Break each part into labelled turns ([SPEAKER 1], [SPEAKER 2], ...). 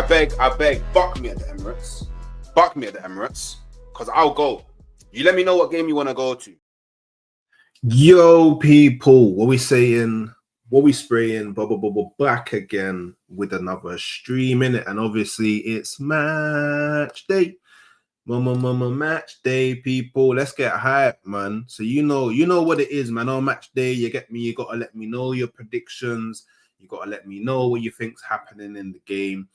[SPEAKER 1] I beg, buck me at the Emirates. Buck me at the Emirates, because I'll go. You let me know what game you want to go to.
[SPEAKER 2] Yo, people, what we saying? What we spraying? Bubble back again with another stream in it, and obviously it's match day. Mama match day, people. Let's get hype, man. So you know what it is, man. On match day, you get me. You gotta let me know your predictions. You gotta let me know what you think's happening in the game.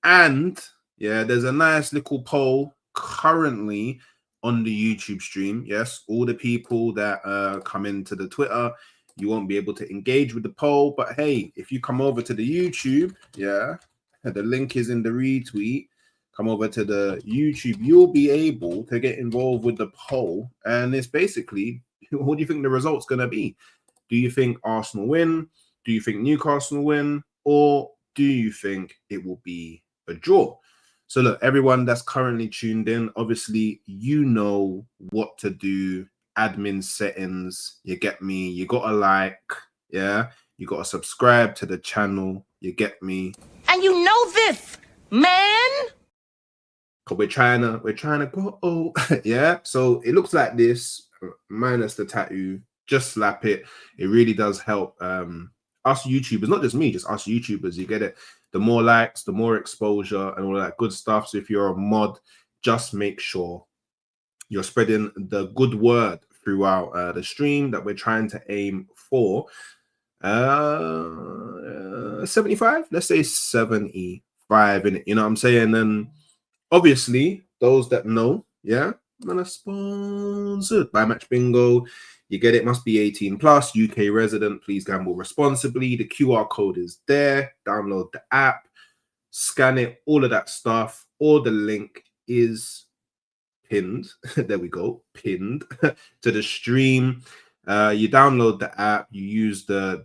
[SPEAKER 2] And yeah, there's a nice little poll currently on the YouTube stream. Yes, all the people that come into the Twitter, you won't be able to engage with the poll. But hey, if you come over to the YouTube, yeah, the link is in the retweet. Come over to the YouTube, you'll be able to get involved with the poll. And it's basically, what do you think the result's going to be? Do you think Arsenal win? Do you think Newcastle win? Or do you think it will be a draw? So look, everyone that's currently tuned in, obviously, you know what to do. Admin settings, you get me. You got to like, yeah. You got to subscribe to the channel, you get me.
[SPEAKER 3] And you know this, man.
[SPEAKER 2] Cause we're trying to go, yeah. So it looks like this, minus the tattoo. Just slap it. It really does help us YouTubers, not just me, just us YouTubers. You get it. The more likes, the more exposure, and all that good stuff. So if you're a mod, just make sure you're spreading the good word throughout the stream that we're trying to aim for. 75. Let's say 75 in it. You know what I'm saying? And obviously, those that know, yeah, man, are sponsored by Match Bingo. You get it, must be 18 plus, UK resident. Please gamble responsibly. The QR code is there. Download the app, scan it, all of that stuff. Or the link is pinned. There we go, pinned to the stream. You download the app. You use the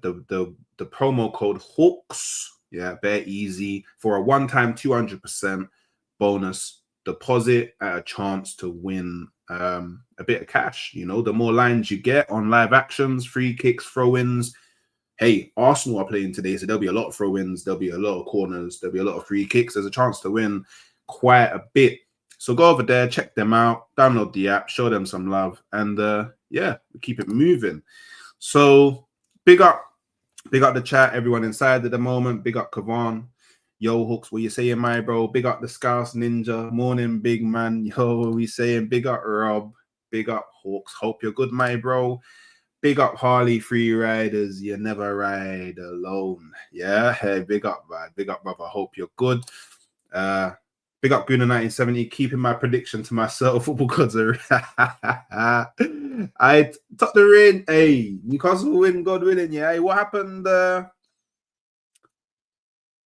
[SPEAKER 2] promo code HAWKS. Yeah, very easy for a one-time 200% bonus deposit at a chance to win a bit of cash. You know, the more lines you get on live actions, free kicks, throw-ins. Hey, Arsenal are playing today, so there'll be a lot of throw-ins, there'll be a lot of corners, there'll be a lot of free kicks. There's a chance to win quite a bit. So go over there, check them out, download the app, show them some love, and yeah, we keep it moving. So big up the chat, everyone inside at the moment. Big up Kavan. Yo, Hooks, what you saying, my bro? Big up the Scouse Ninja. Morning, big man. Yo, what we saying? Big up Rob. Big up Hawks. Hope you're good, my bro. Big up Harley Free Riders. You never ride alone. Yeah, hey, big up, man. Big up, brother. Hope you're good. Big up Guna 1970. Keeping my prediction to myself. Football gods are I took the rain. Hey, Newcastle win, God willing. Yeah, hey, what happened?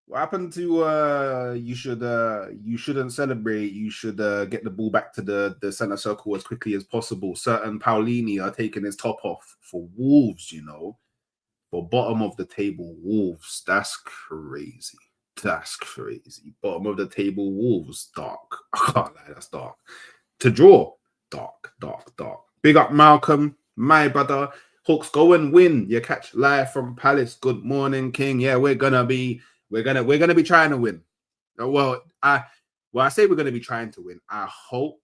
[SPEAKER 2] What happened to you shouldn't celebrate, you should get the ball back to the center circle as quickly as possible. Certain Paulini are taking his top off for Wolves, you know, for bottom of the table Wolves. That's crazy. That's crazy. Bottom of the table Wolves, dark. I can't lie, that's dark. To draw, dark. Big up Malcolm, my brother. Hawks, go and win. You catch live from Palace. Good morning, King. Yeah, we're gonna be trying to win. Well, I say we're gonna be trying to win. I hope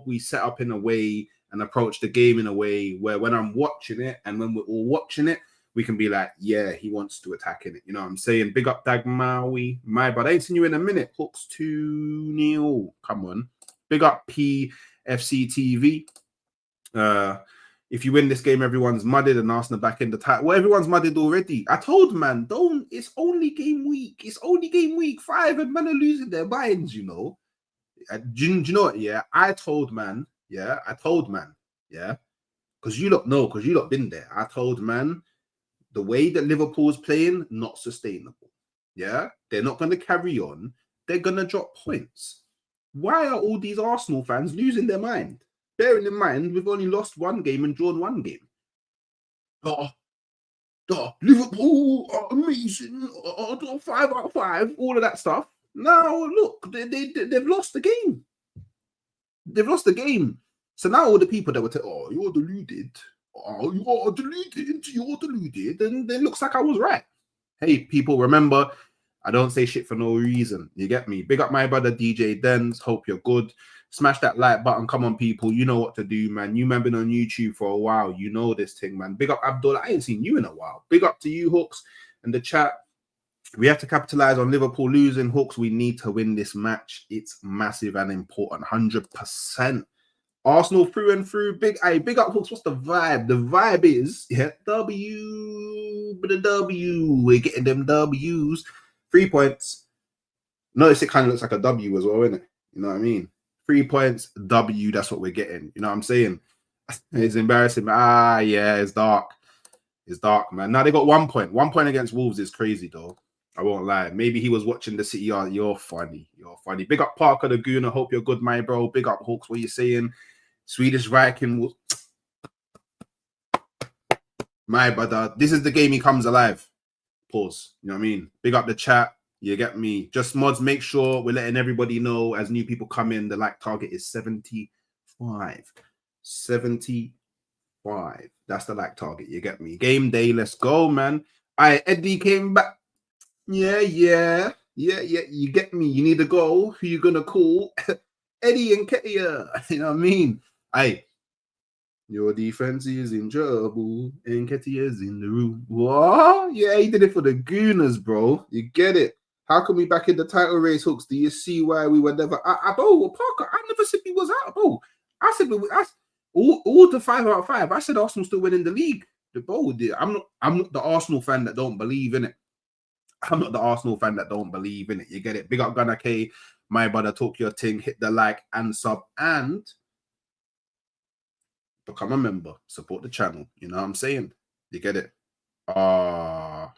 [SPEAKER 2] we set up in a way and approach the game in a way where when I'm watching it and when we're all watching it, we can be like, yeah, he wants to attack in it. You know what I'm saying? Big up Dagmawi, my bad. I ain't seen you in a minute. Hooks 2-0. Come on. Big up PFC TV. If you win this game, everyone's mudded and Arsenal back in the title. Well, everyone's mudded already. I told man, don't. It's only game week. It's only game week 5 and men are losing their minds, you know. Do you know what? Yeah, I told man. Yeah, because you lot know, because you lot been there. I told man, the way that Liverpool's playing, not sustainable. Yeah, they're not going to carry on. They're going to drop points. Why are all these Arsenal fans losing their mind? Bearing in mind, we've only lost one game and drawn one game. Liverpool are amazing. 5 out of 5. All of that stuff. Now, look, they've lost the game. They've lost the game. So now all the people that were saying, oh, you're deluded. Oh, you are deluded. You're deluded. And it looks like I was right. Hey, people, remember, I don't say shit for no reason. You get me? Big up my brother DJ Dens. Hope you're good. Smash that like button. Come on, people. You know what to do, man. You man been on YouTube for a while. You know this thing, man. Big up Abdullah. I ain't seen you in a while. Big up to you, Hooks, and the chat. We have to capitalize on Liverpool losing. Hooks, we need to win this match. It's massive and important. 100%. Arsenal through and through. Big up, Hooks. What's the vibe? The vibe is, yeah, W. We're getting them W's. 3 points. Notice it kind of looks like a W as well, isn't it? You know what I mean? 3 points, W. That's what we're getting. You know what I'm saying? It's embarrassing. Yeah, it's dark. It's dark, man. Now they got 1 point. 1 point against Wolves is crazy, though. I won't lie. Maybe he was watching the City. You're funny. You're funny. Big up Parker the Goon. I hope you're good, my bro. Big up Hawks. What you saying? Swedish Viking. My brother. This is the game he comes alive. Pause. You know what I mean? Big up the chat. You get me? Just mods, make sure we're letting everybody know as new people come in. The like target is 75. 75. That's the like target. You get me? Game day. Let's go, man. Eddie came back. Yeah. You get me? You need to go. Who you gonna call? Eddie and Ketia. You know what I mean? Your defense is in trouble and Ketia's in the room. What? Yeah, he did it for the Gooners, bro. You get it? How come we back in the title race, Hooks? Do you see why we were never? Bro, Parker, I never said we was out, bro. I said all the 5 out of 5. I said Arsenal still winning the league. Bro, I'm not the Arsenal fan that don't believe in it. I'm not the Arsenal fan that don't believe in it. You get it? Big up Gunnar K, my brother. Talk your thing. Hit the like and sub and become a member. Support the channel. You know what I'm saying? You get it? I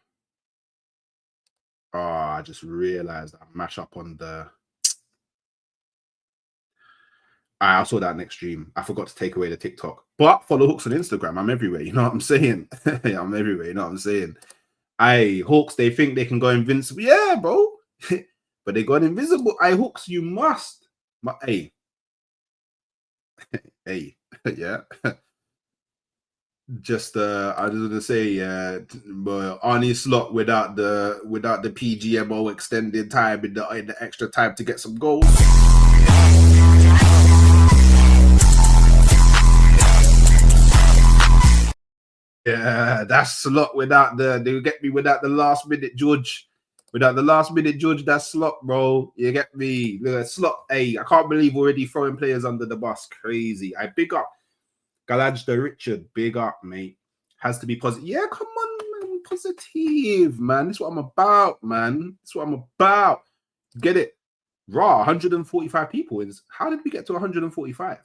[SPEAKER 2] just realized I mash up on the. I saw that next stream. I forgot to take away the TikTok. But follow Hooks on Instagram. I'm everywhere. You know what I'm saying? I'm everywhere. You know what I'm saying? Hawks, they think they can go invincible. Yeah, bro. But they got invisible. Hawks, you must. But hey, yeah. Just I was gonna say, Arnie Slot without the PGMO extended time in the extra time to get some goals. Yeah, that's Slot without they get me without the last minute George. Without the last minute George, that's Slot, bro. You get me? Slot, I can't believe already throwing players under the bus. Crazy. I big up Galaj the Richard, big up, mate. Has to be positive. Yeah, come on, man. Positive, man. This is what I'm about, man. This is what I'm about. Get it? Raw, 145 people. How did we get to 145?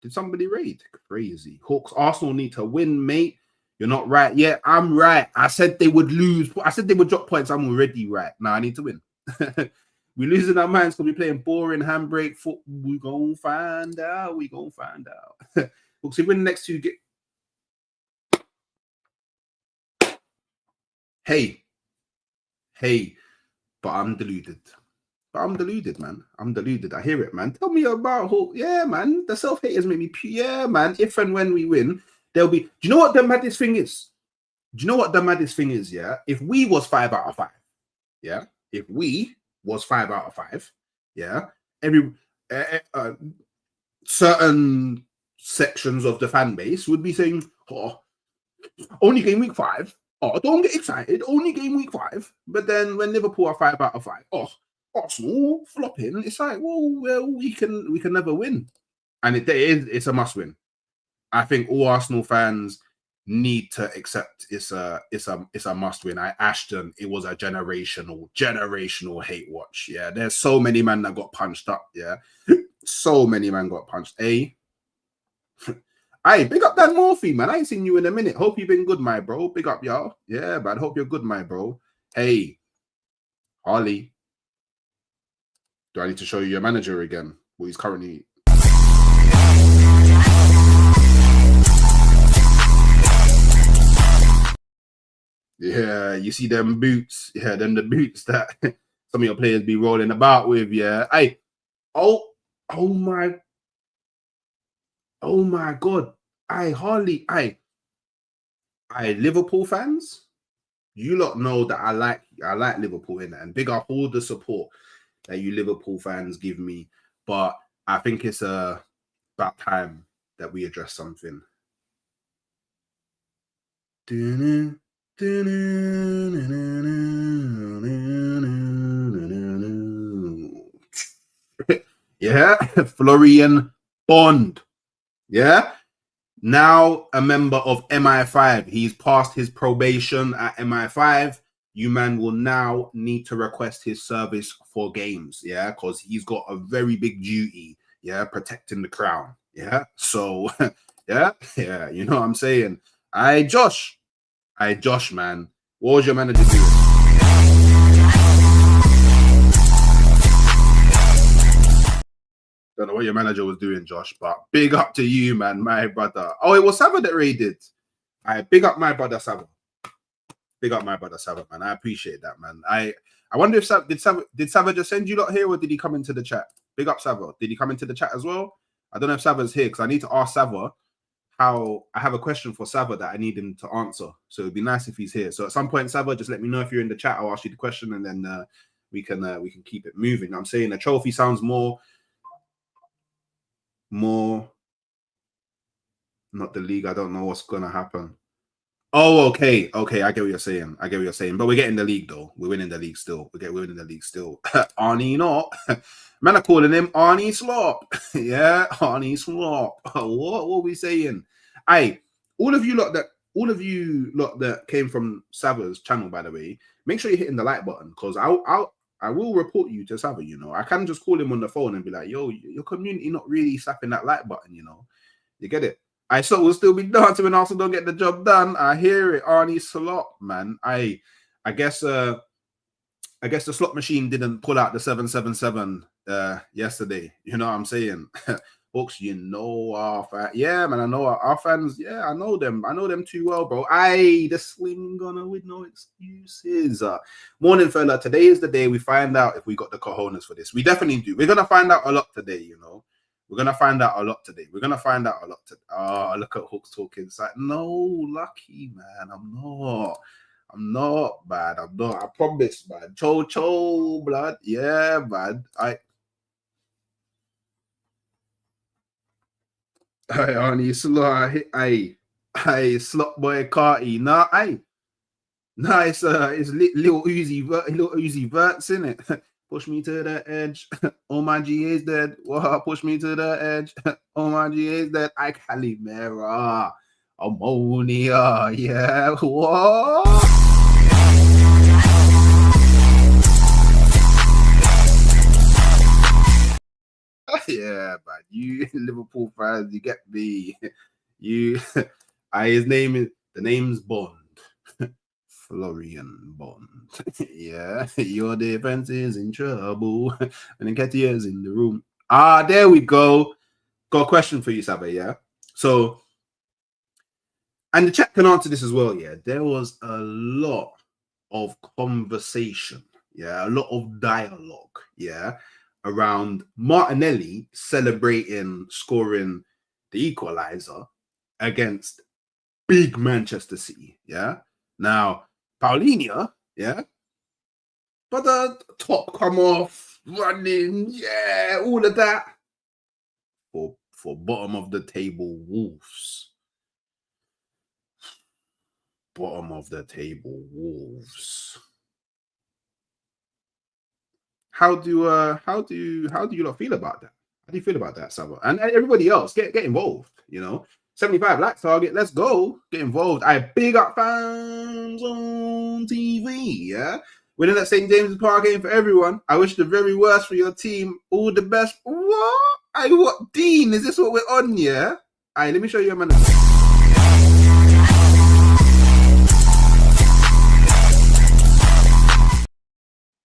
[SPEAKER 2] Did somebody raid? Crazy. Hawks, Arsenal need to win, mate. You're not right. Yeah, I'm right. I said they would lose. I said they would drop points. I'm already right. Now I need to win. We're losing our minds because we're playing boring handbrake football. We're going to find out. We're going to find out. We'll see when the next two get. Hey, but I'm deluded. Man. I'm deluded. I hear it, man. Tell me about who. Yeah, man. The self-haters make me. Yeah, man. If and when we win, there'll be. Do you know what the maddest thing is? Yeah. If we was 5 out of 5, yeah. If we was 5 out of 5, yeah. Every certain sections of the fan base would be saying, "Oh, only game week 5. Oh, don't get excited. Only game week 5." But then when Liverpool are 5 out of 5, oh, Arsenal flopping. It's like, well, we can never win, and it's a must win. I think all Arsenal fans need to accept it's a must win. Ashton, it was a generational hate watch. Yeah, there's so many men that got punched up. Yeah, so many men got punched. Hey, big up Dan Murphy, man. I ain't seen you in a minute. Hope you've been good, my bro. Big up, y'all. Yeah, man. Hope you're good, my bro. Hey, Harley. Do I need to show you your manager again? Well, he's currently. Yeah, you see them boots. Yeah, the boots that some of your players be rolling about with. Yeah. Hey, oh my God. Harley. Liverpool fans, you lot know that I like Liverpool in it, and big up all the support that you Liverpool fans give me. But I think it's about time that we address something. Yeah, Florian Bond. Yeah. Now a member of MI5. He's passed his probation at MI5. You man will now need to request his service for games. Yeah, because he's got a very big duty. Yeah, protecting the crown. Yeah. So yeah, you know what I'm saying? Josh, man. What was your manager doing? Don't know what your manager was doing, Josh, but big up to you, man, my brother. Oh, it was Sava that raided. Big up my brother Sava. Big up my brother Sava, man. I appreciate that, man. I wonder if did Sava just send you lot here, or did he come into the chat? Big up Sava. Did he come into the chat as well? I don't know if Sava's here, because I need to ask Sava how. I have a question for Sava that I need him to answer. So it'd be nice if he's here. So at some point, Sava, just let me know if you're in the chat. I'll ask you the question, and then we can keep it moving. I'm saying the trophy sounds more not the league. I don't know what's gonna happen. Oh, okay, I get what you're saying. But we're getting the league though. We're winning the league still. We're winning the league still. Arnie not. Man are calling him Arnie Slop. Yeah, Arnie Slop. What are we saying? All of you lot that came from Sava's channel, by the way, make sure you're hitting the like button, because I will report you to Sava, you know. I can just call him on the phone and be like, yo, your community not really slapping that like button, you know. You get it? We'll still be dancing when Arsenal don't get the job done. I hear it, Arnie Slot, man. I guess the slot machine didn't pull out the 777 yesterday. You know what I'm saying? Hooks, you know our fans. Yeah, man, I know our fans. Yeah, I know them. I know them too well, bro. The sling gonna with no excuses. Morning, fella. Today is the day we find out if we got the cojones for this. We definitely do. We're gonna find out a lot today, you know. We're gonna find out a lot today. We're gonna find out a lot today. Oh, look at Hooks talking. It's like, no, lucky man. I'm not bad. I'm not. I promise, man. Cho, blood. Yeah, man. Arnie Slot. Slot boy Carty. Nah, it's little Uzi Verts in it. Push me to the edge. Oh, my GA is dead. Whoa, push me to the edge. Oh, my GA is dead. I Calimera. Ammonia. Yeah. What? Yeah, man. You Liverpool fans, you get me. The name's Bond. Florian Bond. Yeah, your defense is in trouble. And Nketiah's in the room. There we go. Got a question for you, Saba, yeah? So, and the chat can answer this as well, yeah? There was a lot of conversation, yeah? A lot of dialogue, yeah? Around Martinelli celebrating scoring the equalizer against big Manchester City, yeah? Now, Paulinho, yeah, but the top come off, running, yeah, all of that for bottom of the table Wolves. Bottom of the table Wolves. How do you lot feel about that? How do you feel about that, Saba? And everybody else, get involved, you know. 75 likes target, let's go. Get involved. Big up fans on TV, yeah? Winning that St. James's Park game for everyone. I wish the very worst for your team. All the best. What? What, Dean? Is this what we're on, yeah? Let me show you a minute.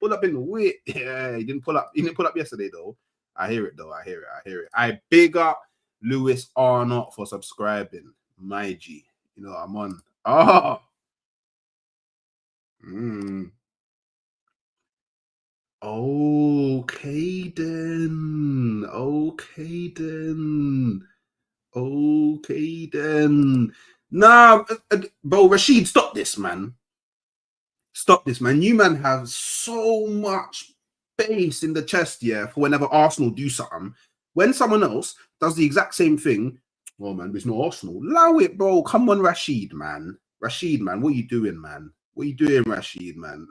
[SPEAKER 2] Pull up in the wit. Yeah, he didn't pull up. He didn't pull up yesterday, though. I hear it, though. I hear it. I big up Lewis Arnott for subscribing. My G. You know, I'm on. Oh. Okay then. Nah, bro, Rashid, stop this, man. Stop this, man. You man have so much base in the chest, yeah, for whenever Arsenal do something. When someone else does the exact same thing, oh man, it's not Arsenal. Allow it, bro. Come on, Rashid, man. Rashid, man, what you doing, man? What you doing, Rashid, man?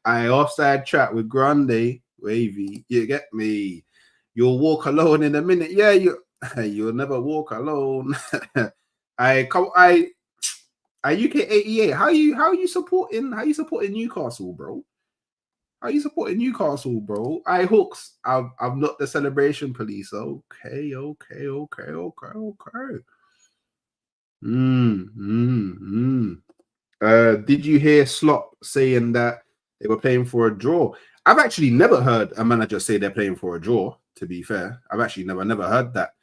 [SPEAKER 2] I offside trap with Grande, wavy. You get me? You'll walk alone in a minute. Yeah, you'll never walk alone. UK 88. How you supporting Newcastle, bro? How you supporting Newcastle, bro? Hooks. I'm not the celebration police. Okay. Did you hear Slop saying that they were playing for a draw? I've actually never heard a manager say they're playing for a draw, to be fair. I've actually never heard that.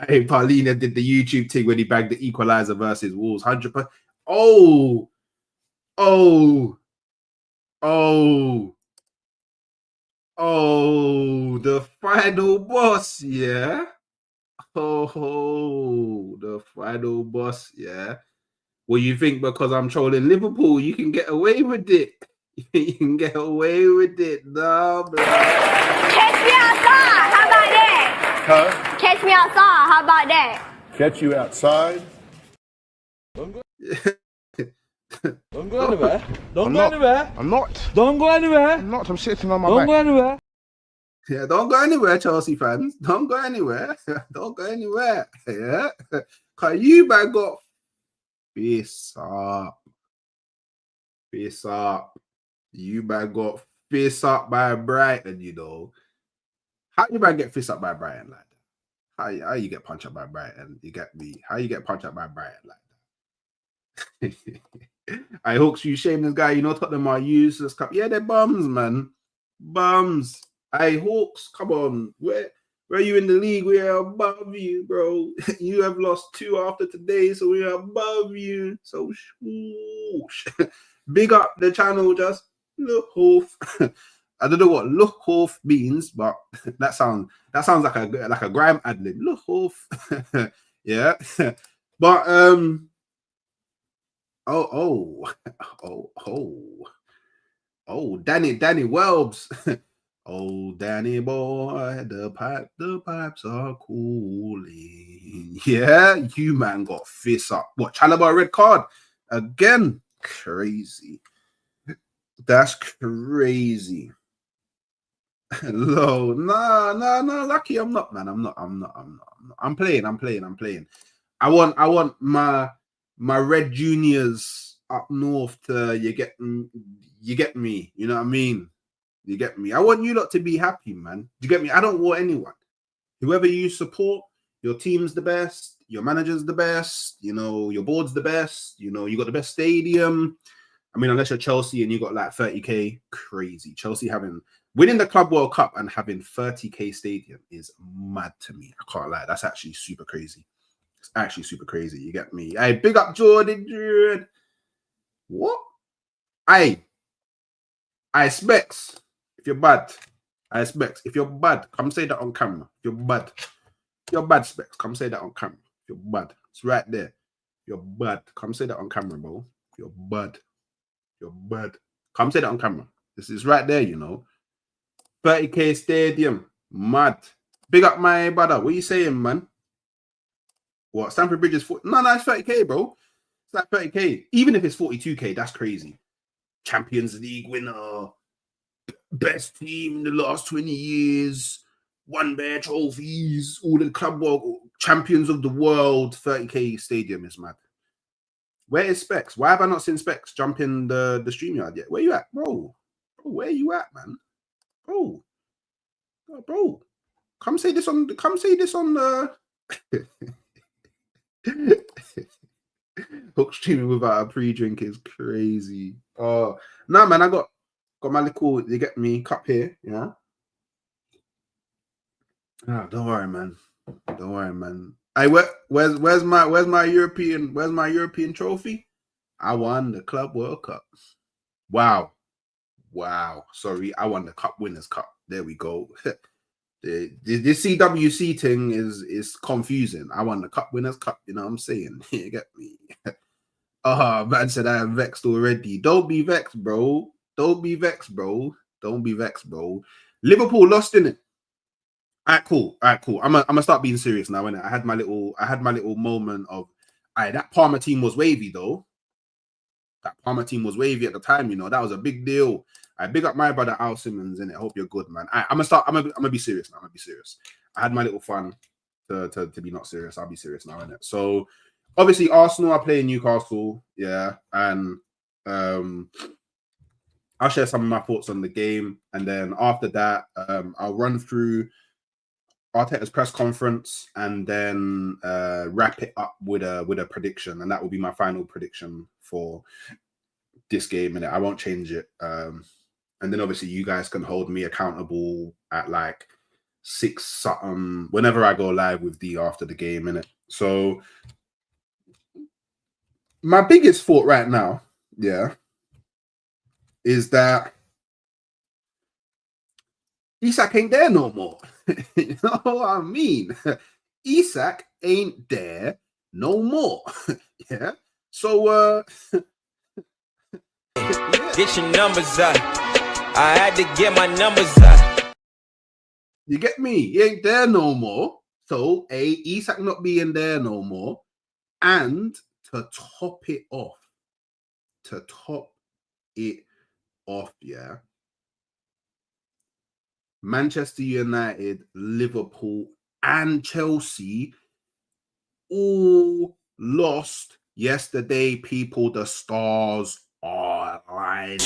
[SPEAKER 2] Hey, Paulina did the YouTube thing when he bagged the equalizer versus Wolves. 100%. Oh, the final boss, yeah. Oh, the final boss, yeah. Well, you think because I'm trolling Liverpool, you can get away with it? You can get away with it, no, bro.
[SPEAKER 4] Catch me outside. How about that?
[SPEAKER 5] Huh?
[SPEAKER 4] Catch me outside. How about that?
[SPEAKER 5] Catch you outside?
[SPEAKER 6] Don't go anywhere. Don't go anywhere.
[SPEAKER 5] I'm not.
[SPEAKER 6] Don't go anywhere.
[SPEAKER 5] I'm not. I'm sitting on my
[SPEAKER 6] Don't
[SPEAKER 5] back.
[SPEAKER 6] go anywhere.
[SPEAKER 2] Yeah, don't go anywhere, Chelsea fans. Don't go anywhere. Don't go anywhere. Yeah. Cause you man got face up. Face up. You man got face up by Brighton, you know. How you man get face up by Brighton like that? How you get punched up by Brighton? You get me? How you get punched up by Brighton like that? I hope you shame this guy. You know Tottenham are useless. Yeah, they're bums, man. Bums. Hawks, come on. Where are you in the league? We are above you, bro. You have lost 2 after today, so we are above you. So swoosh. Big up the channel, just look off. I don't know what look off means, but that sounds like a grime ad lib. Look off. Yeah. But Danny Welbs. Oh, Danny boy, the pipes are cooling. Yeah, you man got face up. What, Chalobah red card? Again, crazy. That's crazy. No, lucky I'm not, man. I'm not. I'm playing. I want my red juniors up north to you get me. You know what I mean? You get me? I want you lot to be happy, man. You get me? I don't want anyone. Whoever you support, your team's the best, your manager's the best, you know, your board's the best, you know, you got the best stadium. I mean, unless you're Chelsea and you got like 30k, crazy. Chelsea winning the Club World Cup and having 30k stadium is mad to me. I can't lie. That's actually super crazy. It's actually super crazy. You get me? Hey, big up Jordan. What? I Specs. If you're bad, I Specs. If you're bad, come say that on camera. If you're bad. If you're bad, Specs, come say that on camera. If you're bad. It's right there. If you're bad, come say that on camera, bro. If you're bad. You're bad. Come say that on camera. This is right there, you know. 30k stadium. Mad. Big up my brother. What are you saying, man? What? Stamford Bridge is 40. No, it's 30k, bro. It's like 30k. Even if it's 42k, that's crazy. Champions League winner. Best team in the last 20 years. Won bare trophies. All the club world. Champions of the world. 30k stadium is mad. Where is Specs? Why have I not seen Specs jump in the StreamYard yet? Where you at, bro? Where you at, man? Bro. Come say this on the Hook streaming without a pre-drink is crazy. Oh no, man, I got my little, you get me, cup here, yeah. Ah, don't worry, man. Hey, where's my European trophy? I won the Club World Cup. Wow. Sorry, I won the Cup Winners' Cup. There we go. The CWC thing is confusing. I won the Cup Winners' Cup. You know what I'm saying? You get me. Man said I am vexed already. Don't be vexed, bro. Don't be vexed, bro. Don't be vexed, bro. Liverpool lost, innit? All right, cool. I'm gonna start being serious now, innit? I had my little moment of, that Parma team was wavy though. That Parma team was wavy at the time, you know. That was a big deal. I big up my brother Al Simmons, innit? Hope you're good, man. I'm gonna be serious now. I'm gonna be serious. I had my little fun to be not serious. I'll be serious now, innit? So obviously Arsenal are playing Newcastle, yeah, and I'll share some of my thoughts on the game, and then after that, I'll run through Arteta's press conference, and then wrap it up with a prediction, and that will be my final prediction for this game. And I won't change it. And then obviously you guys can hold me accountable at like 6 something whenever I go live with D after the game. Innit? So my biggest thought right now, yeah, is that Isak ain't there no more. You know what I mean? Isak ain't there no more. Yeah. So
[SPEAKER 7] Get your numbers up. I had to get my numbers up.
[SPEAKER 2] You get me? He ain't there no more. So Isak not being there no more. And to top it off, yeah. Manchester United, Liverpool, and Chelsea all lost yesterday, people. The stars are aligning.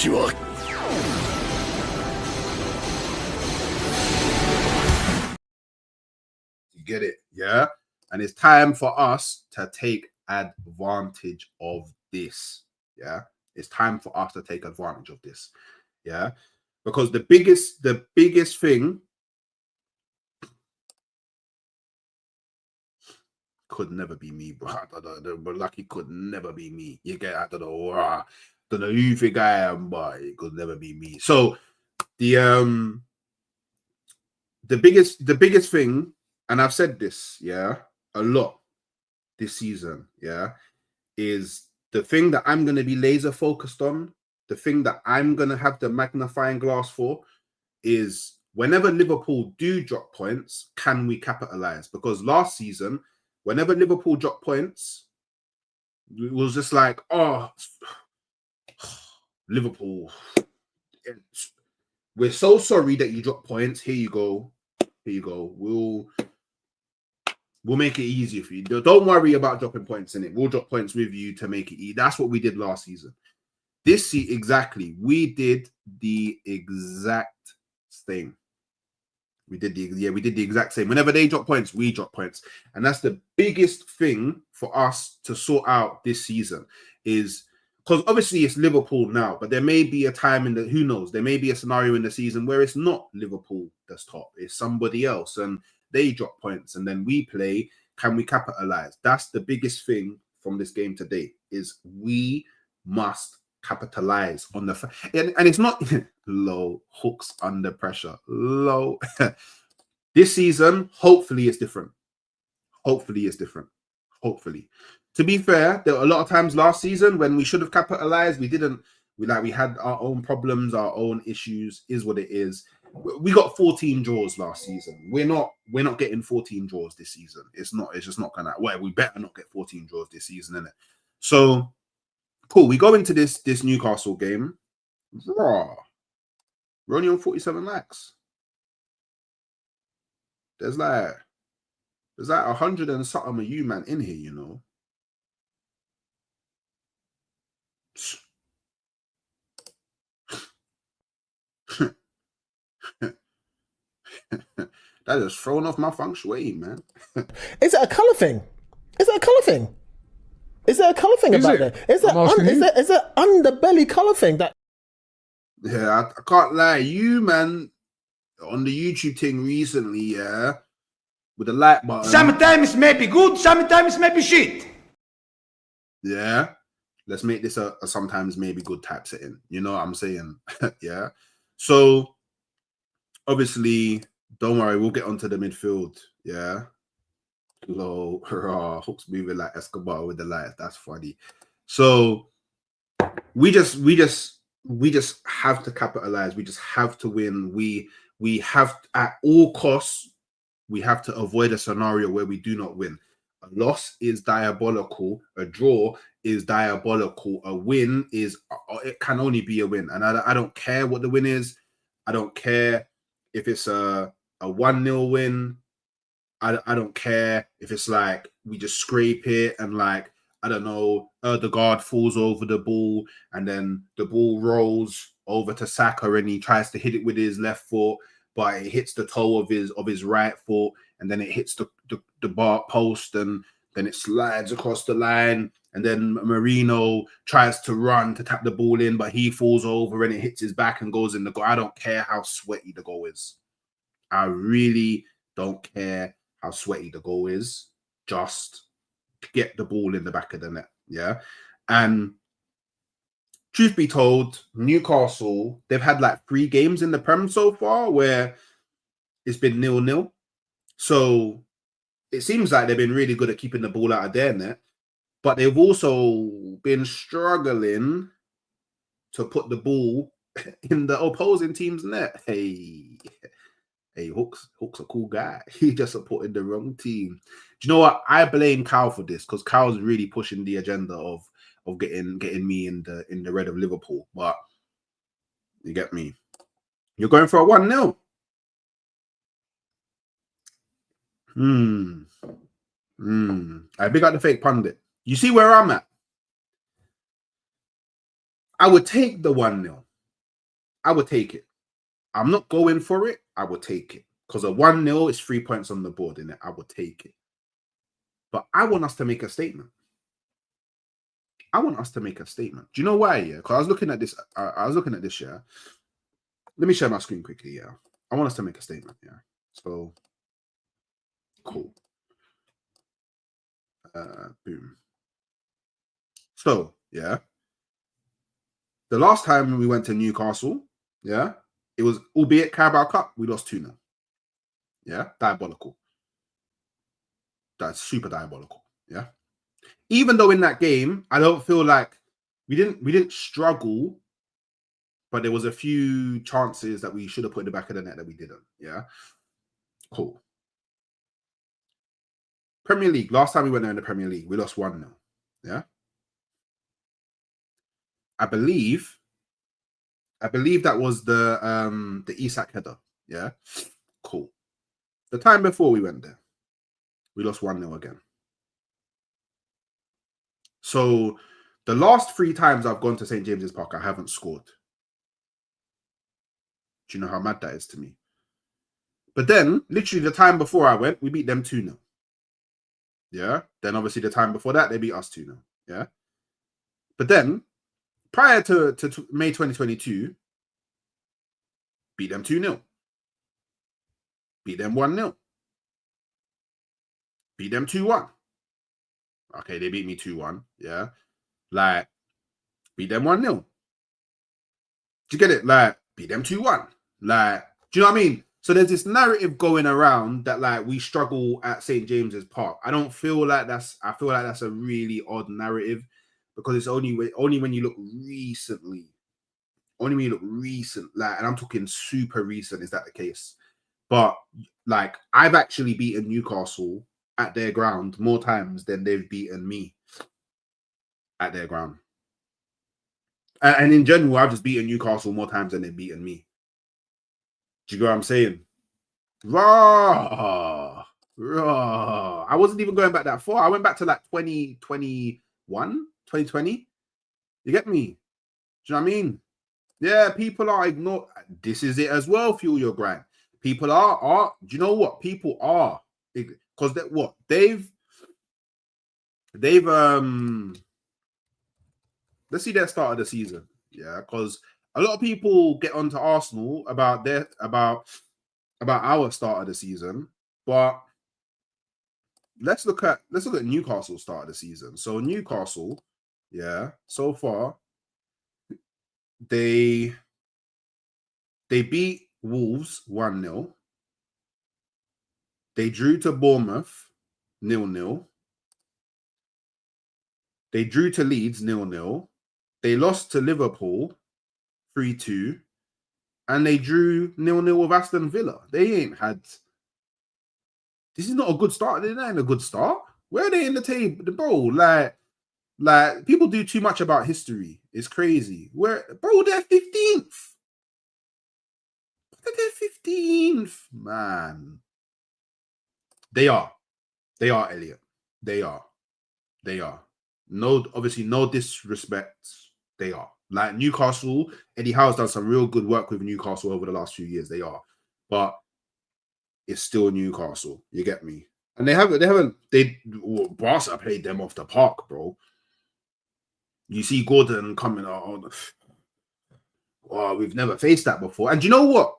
[SPEAKER 2] You get it, yeah? And it's time for us to take advantage of this, yeah? It's time for us to take advantage of this, yeah? Because the biggest thing could never be me, bro. But lucky could never be me. You get, I don't know who you think I am, but it could never be me. So the biggest thing, and I've said this, yeah, a lot this season, yeah, is the thing that I'm gonna be laser focused on. The thing that I'm going to have the magnifying glass for is whenever Liverpool do drop points, can we capitalize? Because last season, whenever Liverpool dropped points, it was just like, oh, Liverpool, we're so sorry that you dropped points. Here you go. We'll make it easier for you. Don't worry about dropping points in it. We'll drop points with you to make it easy. That's what we did last season. This season, exactly. We did the exact same. We did the exact same. Whenever they drop points, we drop points. And that's the biggest thing for us to sort out this season, is because obviously it's Liverpool now, but there may be a time in the, who knows, there may be a scenario in the season where it's not Liverpool that's top, it's somebody else, and they drop points, and then we play, can we capitalize? That's the biggest thing from this game today, is we must capitalize on the and it's not low hooks under pressure. Low. This season, hopefully it's different. Hopefully. To be fair, there were a lot of times last season when we should have capitalized, we didn't. We had our own problems, our own issues, is what it is. We got 14 draws last season. We're not getting 14 draws this season. It's just not gonna, well, we better not get 14 draws this season, innit? So cool. We go into this Newcastle game. Raw. We're only on 47 likes. There's like 100 and something of you, man, in here, you know. That is thrown off my feng shui, man.
[SPEAKER 8] Is it a colour thing? Is it a colour thing? Is there a colour thing about that? Is there underbelly colour thing that?
[SPEAKER 2] Yeah, I can't lie. You, man, on the YouTube thing recently, yeah, with the like button.
[SPEAKER 9] Sometimes may be good, sometimes may be shit.
[SPEAKER 2] Yeah, let's make this a sometimes maybe good type setting. You know what I'm saying? Yeah. So obviously, don't worry, we'll get onto the midfield. Yeah. Low, hooks moving like Escobar with the lights. That's funny. So we just have to capitalize. We just have to win. We have at all costs. We have to avoid a scenario where we do not win. A loss is diabolical. A draw is diabolical. A win is, it can only be a win. And I don't care what the win is. I don't care if it's a 1-0 win. I don't care if it's like we just scrape it and like, I don't know, Ødegaard falls over the ball and then the ball rolls over to Saka and he tries to hit it with his left foot, but it hits the toe of his right foot and then it hits the bar post and then it slides across the line and then Marino tries to run to tap the ball in, but he falls over and it hits his back and goes in the goal. I don't care how sweaty the goal is. I really don't care how sweaty the goal is. Just get the ball in the back of the net. Yeah. And truth be told, Newcastle, they've had like 3 games in the Prem so far where it's been 0-0. So it seems like they've been really good at keeping the ball out of their net, but they've also been struggling to put the ball in the opposing team's net. Hey, Hook's a cool guy. He just supported the wrong team. Do you know what? I blame Cal for this because Cal's really pushing the agenda of getting me in the red of Liverpool. But you get me. You're going for a 1-0. I big up the fake pundit. You see where I'm at? I would take the 1-0. I would take it. I'm not going for it. I would take it. Because a 1-0 is 3 points on the board, innit? I would take it. But I want us to make a statement. I want us to make a statement. Do you know why? Yeah, because I was looking at this. Yeah. Let me share my screen quickly. Yeah, I want us to make a statement. Yeah. So cool. Boom. So yeah, the last time we went to Newcastle, yeah, it was albeit Carabao Cup. We lost 2-0. Yeah, diabolical. That's super diabolical. Yeah. Even though in that game, I don't feel like we didn't struggle, but there was a few chances that we should have put in the back of the net that we didn't. Yeah. Cool. Premier League. Last time we went there in the Premier League, we lost 1-0. Yeah. I believe that was the Isak header. Yeah. Cool. The time before we went there, we lost 1-0 again. So the last 3 times I've gone to St. James's Park, I haven't scored. Do you know how mad that is to me? But then, literally the time before I went, we beat them 2-0. Yeah. Then obviously the time before that, they beat us 2-0. Yeah. But then, prior to May 2022, beat them 2-0. Beat them 1-0. Beat them 2-1. Okay, they beat me 2-1. Yeah. Like, beat them 1-0. Do you get it? Like, beat them 2-1. Like, do you know what I mean? So there's this narrative going around that like we struggle at St. James's Park. I feel like that's a really odd narrative because it's only when you look recently. Only when you look recent, like, and I'm talking super recent, is that the case? But like, I've actually beaten Newcastle at their ground more times than they've beaten me at their ground. And in general, I've just beaten Newcastle more times than they've beaten me. Do you get what I'm saying? Raw. I wasn't even going back that far. I went back to like 2021, 2020. You get me? Do you know what I mean? Yeah, people are ignoring. This is it as well, fuel your grind. People are. Do you know what? People are. Because they've let's see their start of the season. Yeah, because a lot of people get onto Arsenal about our start of the season, but let's look at Newcastle's start of the season. So Newcastle, yeah, so far they beat Wolves 1-0. They drew to Bournemouth 0-0. They drew to Leeds 0-0. They lost to Liverpool 3-2. And they drew 0-0 with Aston Villa. They ain't had... This is not a good start. They're not in a good start. Where are they in the table? Bro, like people do too much about history. It's crazy. They're 15th. They're 15th, man. They are, Elliot. They are. No, obviously, no disrespect. They are. Like Newcastle, Eddie Howe's done some real good work with Newcastle over the last few years. They are. But it's still Newcastle. You get me? And Barca played them off the park, bro. You see Gordon coming out. Oh, we've never faced that before. And do you know what?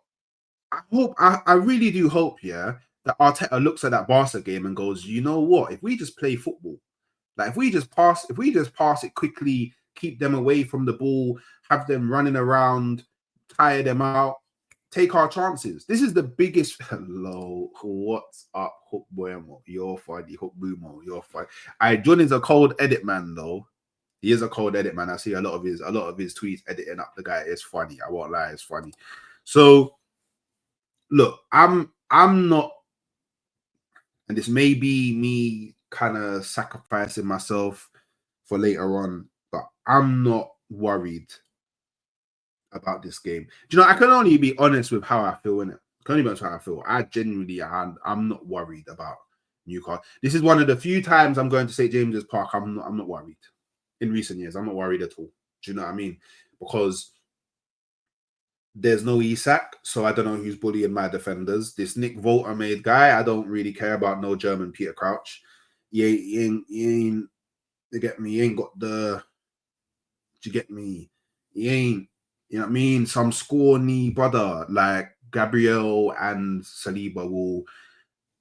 [SPEAKER 2] I really do hope, yeah, that Arteta looks at that Barca game and goes, you know what? If we just play football, like if we just pass it quickly, keep them away from the ball, have them running around, tire them out, take our chances. This is the biggest. Hello, what's up, Hook Boemo? You're funny, Hook Boomo. You're funny. John is a cold edit man, though. He is a cold edit man. I see a lot of his tweets editing up the guy. It's funny. I won't lie, it's funny. So look, I'm not, and this may be me kind of sacrificing myself for later on, but I'm not worried about this game. Do you know, I can only be honest with how I feel in it. I can only be honest with how I feel. I genuinely, I'm not worried about Newcastle. This is one of the few times I'm going to St. James's Park. I'm not worried. In recent years, I'm not worried at all. Do you know what I mean? Because there's no Isak, so I don't know who's bullying my defenders. This Nick Volter made guy, I don't really care about no German Peter Crouch. He ain't, you get me? He ain't got the, do you get me? He ain't, you know what I mean? Some scrawny brother like Gabriel and Saliba will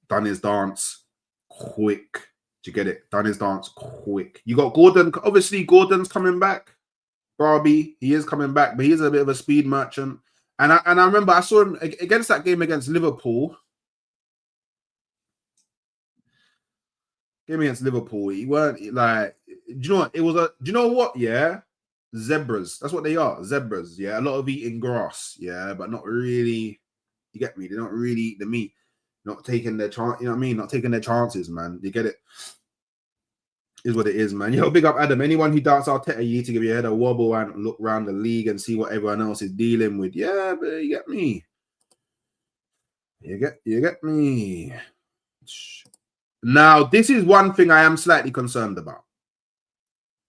[SPEAKER 2] done his dance quick. Do you get it? Done his dance quick. You got Gordon. Obviously, Gordon's coming back. Barbie, he is coming back, but he's a bit of a speed merchant. And I remember I saw him against that game against Liverpool. Game against Liverpool, he weren't like. Do you know what? It was a. Do you know what? Yeah, zebras. That's what they are. Zebras. Yeah, a lot of eating grass. Yeah, but not really. You get me? They're not really eat the meat. Not taking their chance. You know what I mean? Not taking their chances, man. You get it? Is what it is, man. Yo, big up Adam. Anyone who doubts Arteta, you need to give your head a wobble and look around the league and see what everyone else is dealing with. Yeah, but you get me. You get me. Now, this is one thing I am slightly concerned about,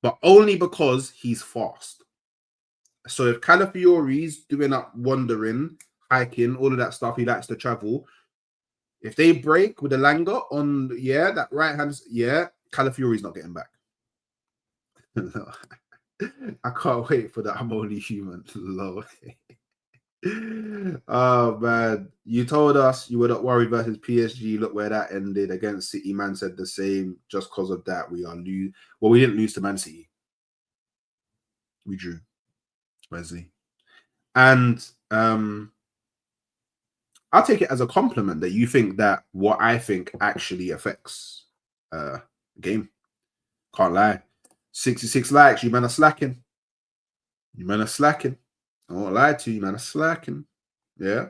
[SPEAKER 2] but only because he's fast. So if Calafiori's doing up wandering, hiking, all of that stuff, he likes to travel. If they break with the Langer on, yeah, that right hand, yeah, Calafiori's not getting back. I can't wait for that. I'm only human. Low. Oh man, you told us you were not worried versus PSG. Look where that ended. Against City, man said the same. Just because of that, we are lose. Well, we didn't lose to Man City. We drew. Wesley. And I'll take it as a compliment that you think that what I think actually affects game. Can't lie. 66 likes. You man are slacking. You man are slacking. I won't lie to you, man. Are slacking. Yeah.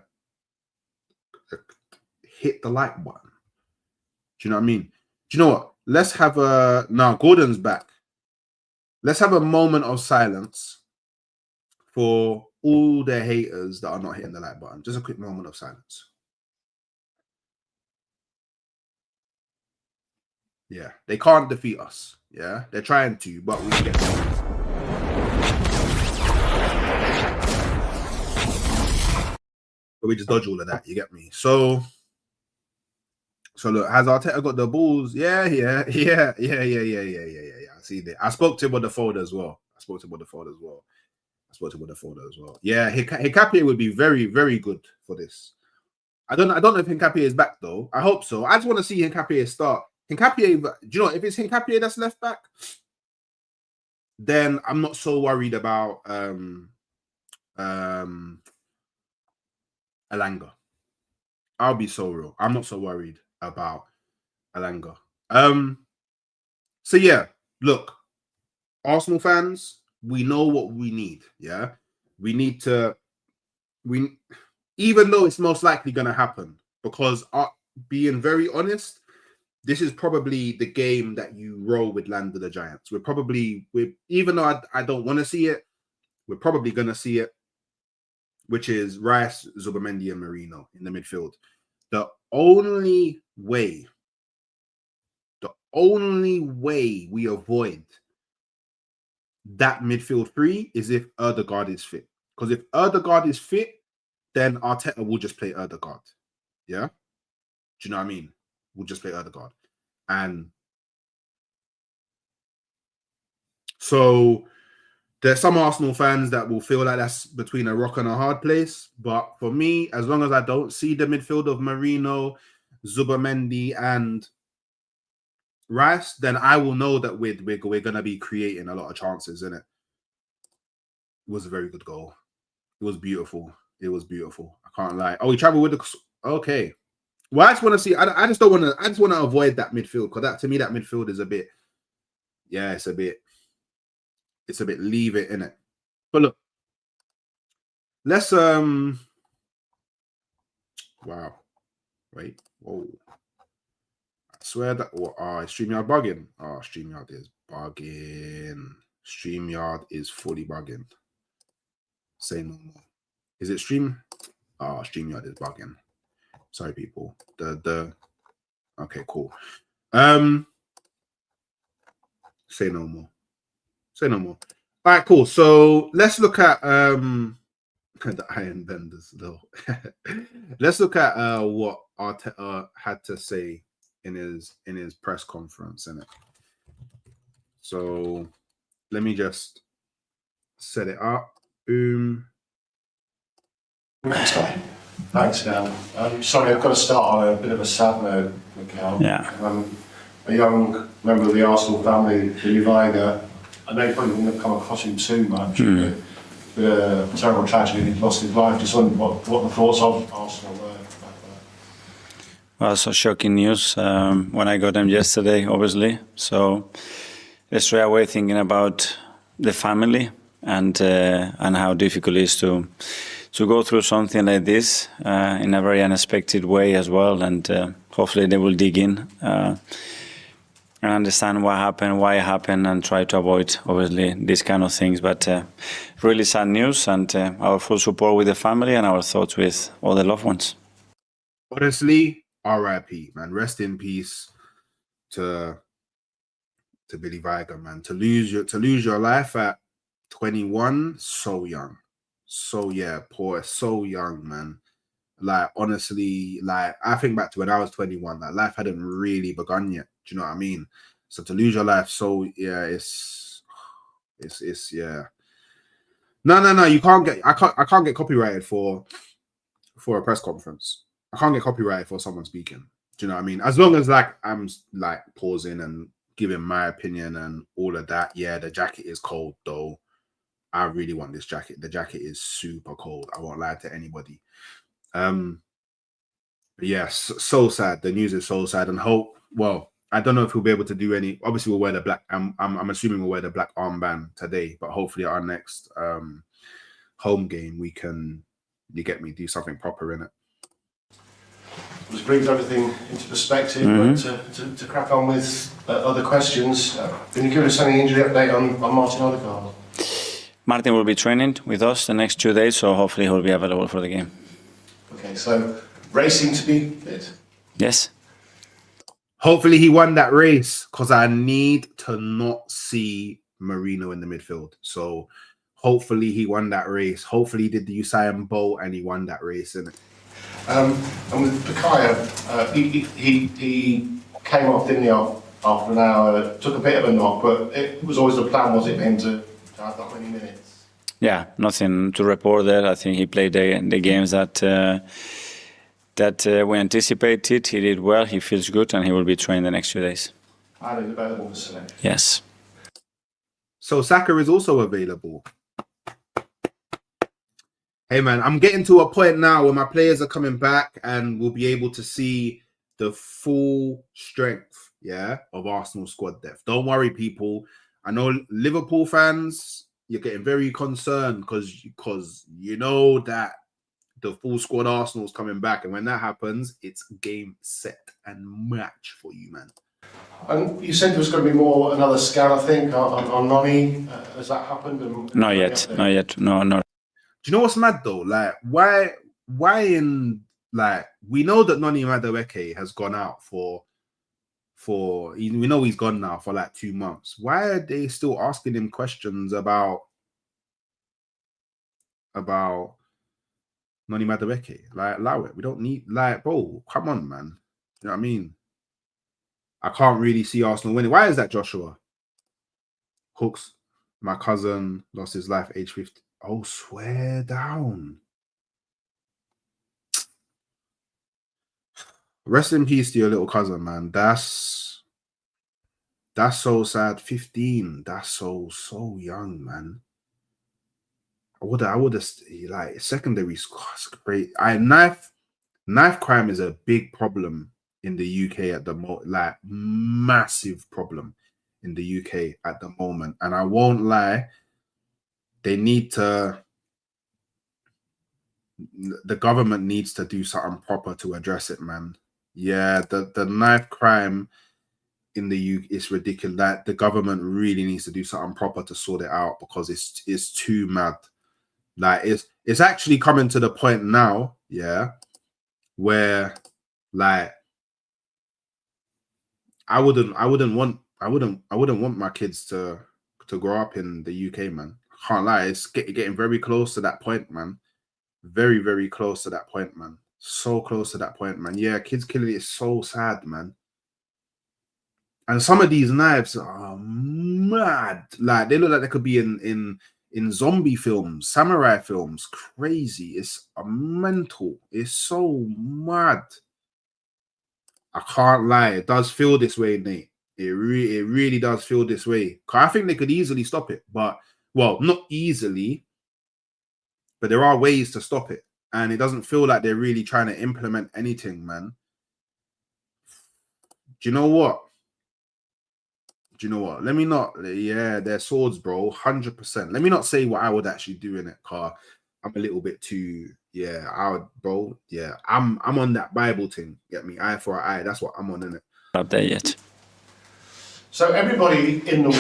[SPEAKER 2] Hit the like button. Do you know what I mean? Do you know what? Let's have a now. Gordon's back. Let's have a moment of silence for all the haters that are not hitting the like button. Just a quick moment of silence. Yeah, they can't defeat us. Yeah, they're trying to, but we get them. But we just dodge all of that. You get me? So look, has Arteta got the balls? Yeah. I see that. I spoke to him on the phone as well. Yeah, Hincapié would be very, very good for this. I don't know if Hincapié is back though. I hope so. I just want to see Hincapié start. Hincapié, do you know, if it's Hincapié that's left back, then I'm not so worried about Elanga. I'll be so real. I'm not so worried about Elanga. So yeah, look, Arsenal fans, we know what we need. Yeah, we need to. Even though it's most likely going to happen, because being very honest, this is probably the game that you roll with Land of the Giants. Even though I don't want to see it, we're probably going to see it, which is Rice, Zubimendi, and Merino in the midfield. The only way we avoid that midfield three is if Ødegaard is fit. Because if Ødegaard is fit, then Arteta will just play Ødegaard. Yeah? Do you know what I mean? We'll just play Ødegaard. And so there's some Arsenal fans that will feel like that's between a rock and a hard place. But for me, as long as I don't see the midfield of Merino, Zubimendi, and Rice, then I will know that we're going to be creating a lot of chances, innit? It was a very good goal. It was beautiful. It was beautiful. I can't lie. Oh, he traveled with the... Okay. Well, I just want to see... I just don't want to... I just want to avoid that midfield, because that, to me, that midfield is a bit... Yeah, it's a bit... leave it, innit? But look. Let's... Wow. Wait. Whoa. I swear that... is StreamYard bugging? Oh, StreamYard is bugging. StreamYard is fully bugging. Say no more. Is it stream? Oh, StreamYard is bugging. Sorry, people. Okay, cool. Say no more. Say no more. All right, cool. So let's look at the Iron Benders though. Let's look at what Arteta had to say in his press conference, innit? So let me just set it up.
[SPEAKER 5] Thanks, Dan. Sorry, I've got to start on a bit of a sad note, Mikel.
[SPEAKER 10] Yeah.
[SPEAKER 5] A young member of the Arsenal family, Billy Viger. I know you probably wouldn't have come across him too much, but a terrible tragedy. He lost his life. Just wondering what the thoughts of Arsenal were about that.
[SPEAKER 10] Well, so shocking news when I got them yesterday, obviously. So straight away thinking about the family and how difficult it is to go through something like this in a very unexpected way as well, and hopefully they will dig in and understand what happened, why it happened, and try to avoid, obviously, these kind of things. But really sad news, and our full support with the family and our thoughts with all the loved ones.
[SPEAKER 2] Honestly, R.I.P., man. Rest in peace to Billy Viger, man. To lose your life at 21, so young. So yeah, poor, so young, man. Like, honestly, like, I think back to when I was 21, like, life hadn't really begun yet. Do you know what I mean? So to lose your life, so yeah, it's yeah. No, you can't get, I can't get copyrighted for a press conference. I can't get copyrighted for someone speaking. Do you know what I mean? As long as, like, I'm like pausing and giving my opinion and all of that. Yeah, the jacket is cold though. I really want this jacket. The jacket is super cold. I won't lie to anybody. But yes, so sad. The news is so sad, and hope. Well, I don't know if we'll be able to do any. Obviously, we'll wear the black. I'm assuming we'll wear the black armband today. But hopefully, our next home game, we can. You get me? Do something proper in it.
[SPEAKER 5] Which brings everything into perspective. But to crack on with other questions, can you give us any injury update on Martin Ødegaard?
[SPEAKER 10] Martin will be training with us the next 2 days, so hopefully he'll be available for the game.
[SPEAKER 5] Okay, so racing to be fit?
[SPEAKER 10] Yes.
[SPEAKER 2] Hopefully he won that race, because I need to not see Merino in the midfield. So hopefully he won that race. Hopefully he did the Usain Bolt and he won that race, innit?
[SPEAKER 5] And with Bukayo, he came off, didn't he, after an hour, took a bit of a knock, but it was always the plan, was it, for him to have that many minutes?
[SPEAKER 10] Yeah, nothing to report there. I think he played the games that we anticipated. He did well, he feels good, and he will be trained the next few days.
[SPEAKER 5] And he's available for selection?
[SPEAKER 10] Yes.
[SPEAKER 2] So Saka is also available. Hey man, I'm getting to a point now where my players are coming back and we'll be able to see the full strength, yeah, of Arsenal squad depth. Don't worry, people. I know Liverpool fans, you're getting very concerned because you know that the full squad Arsenal's coming back, and when that happens, it's game, set, and match for you, man.
[SPEAKER 5] And you said there was going to be another scan, I think, on Noni. Has that happened?
[SPEAKER 10] Not yet. No.
[SPEAKER 2] Do you know what's mad though? Like, why in like we know that Noni Madueke has gone out for we know he's gone now for like 2 months. Why are they still asking him questions about Noni Madueke? Like, allow it. We don't need, like, bro, come on, man. You know what I mean? I can't really see Arsenal winning. Why is that, Joshua? Hooks, my cousin, lost his life age 50. Oh, swear down. Rest in peace to your little cousin, man. That's so sad. 15. That's so young, man. I would have like secondary school. Great. Knife crime is a big problem in the UK at the moment, like massive problem in the UK at the moment. And I won't lie, the government needs to do something proper to address it, man. Yeah, the knife crime in the UK is ridiculous. That the government really needs to do something proper to sort it out because it's too mad. Like it's actually coming to the point now, yeah, where like I wouldn't want my kids to grow up in the UK, man. I can't lie, it's getting very close to that point, man. Very, very close to that point, man. So close to that point, man. Yeah, kids killing is so sad, man. And some of these knives are mad. Like they look like they could be in zombie films, samurai films. Crazy. It's mental. It's so mad. I can't lie. It does feel this way, Nate. It really does feel this way. I think they could easily stop it, but well, not easily, but there are ways to stop it. And it doesn't feel like they're really trying to implement anything, man. Do you know what? Let me not, yeah, they're swords, bro, 100%. Let me not say what I would actually do in it, car. I'm a little bit too, yeah, I'm on that Bible thing, get me? Eye for an eye, that's what I'm on, innit?
[SPEAKER 10] Not there yet.
[SPEAKER 5] So everybody in the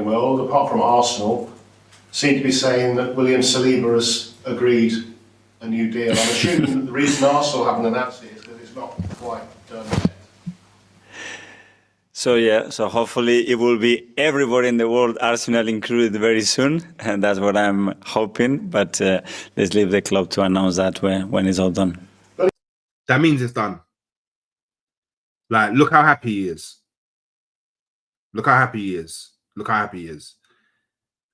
[SPEAKER 5] world, apart from Arsenal, seem to be saying that William Saliba has agreed a new deal. I'm assuming the reason Arsenal haven't announced it is because it's not quite done yet.
[SPEAKER 10] So yeah, so hopefully it will be everybody in the world, Arsenal included, very soon, and that's what I'm hoping. But let's leave the club to announce that when it's all done.
[SPEAKER 2] That means it's done. Like, look how happy he is. Look how happy he is. Look how happy he is.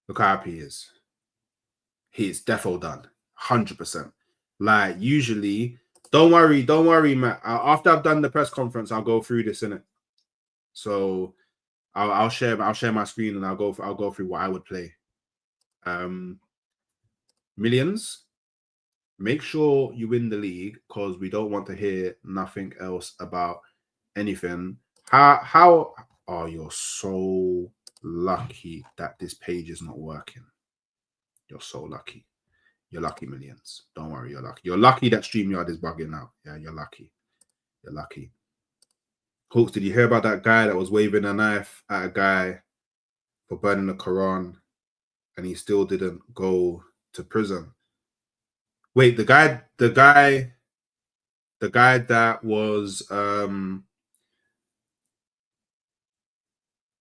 [SPEAKER 2] Look how happy he is. He's defo done, 100%. Like, usually, don't worry, Matt. After I've done the press conference, I'll go through this, innit? So I'll share my screen and I'll go through what I would play. Millions. Make sure you win the league because we don't want to hear nothing else about anything. How oh, you're so lucky that this page is not working. You're so lucky. You're lucky, Millions. Don't worry, you're lucky. You're lucky that StreamYard is bugging out. Yeah, you're lucky. You're lucky. Hawks, did you hear about that guy that was waving a knife at a guy for burning the Quran and he still didn't go to prison? Wait, the guy that was the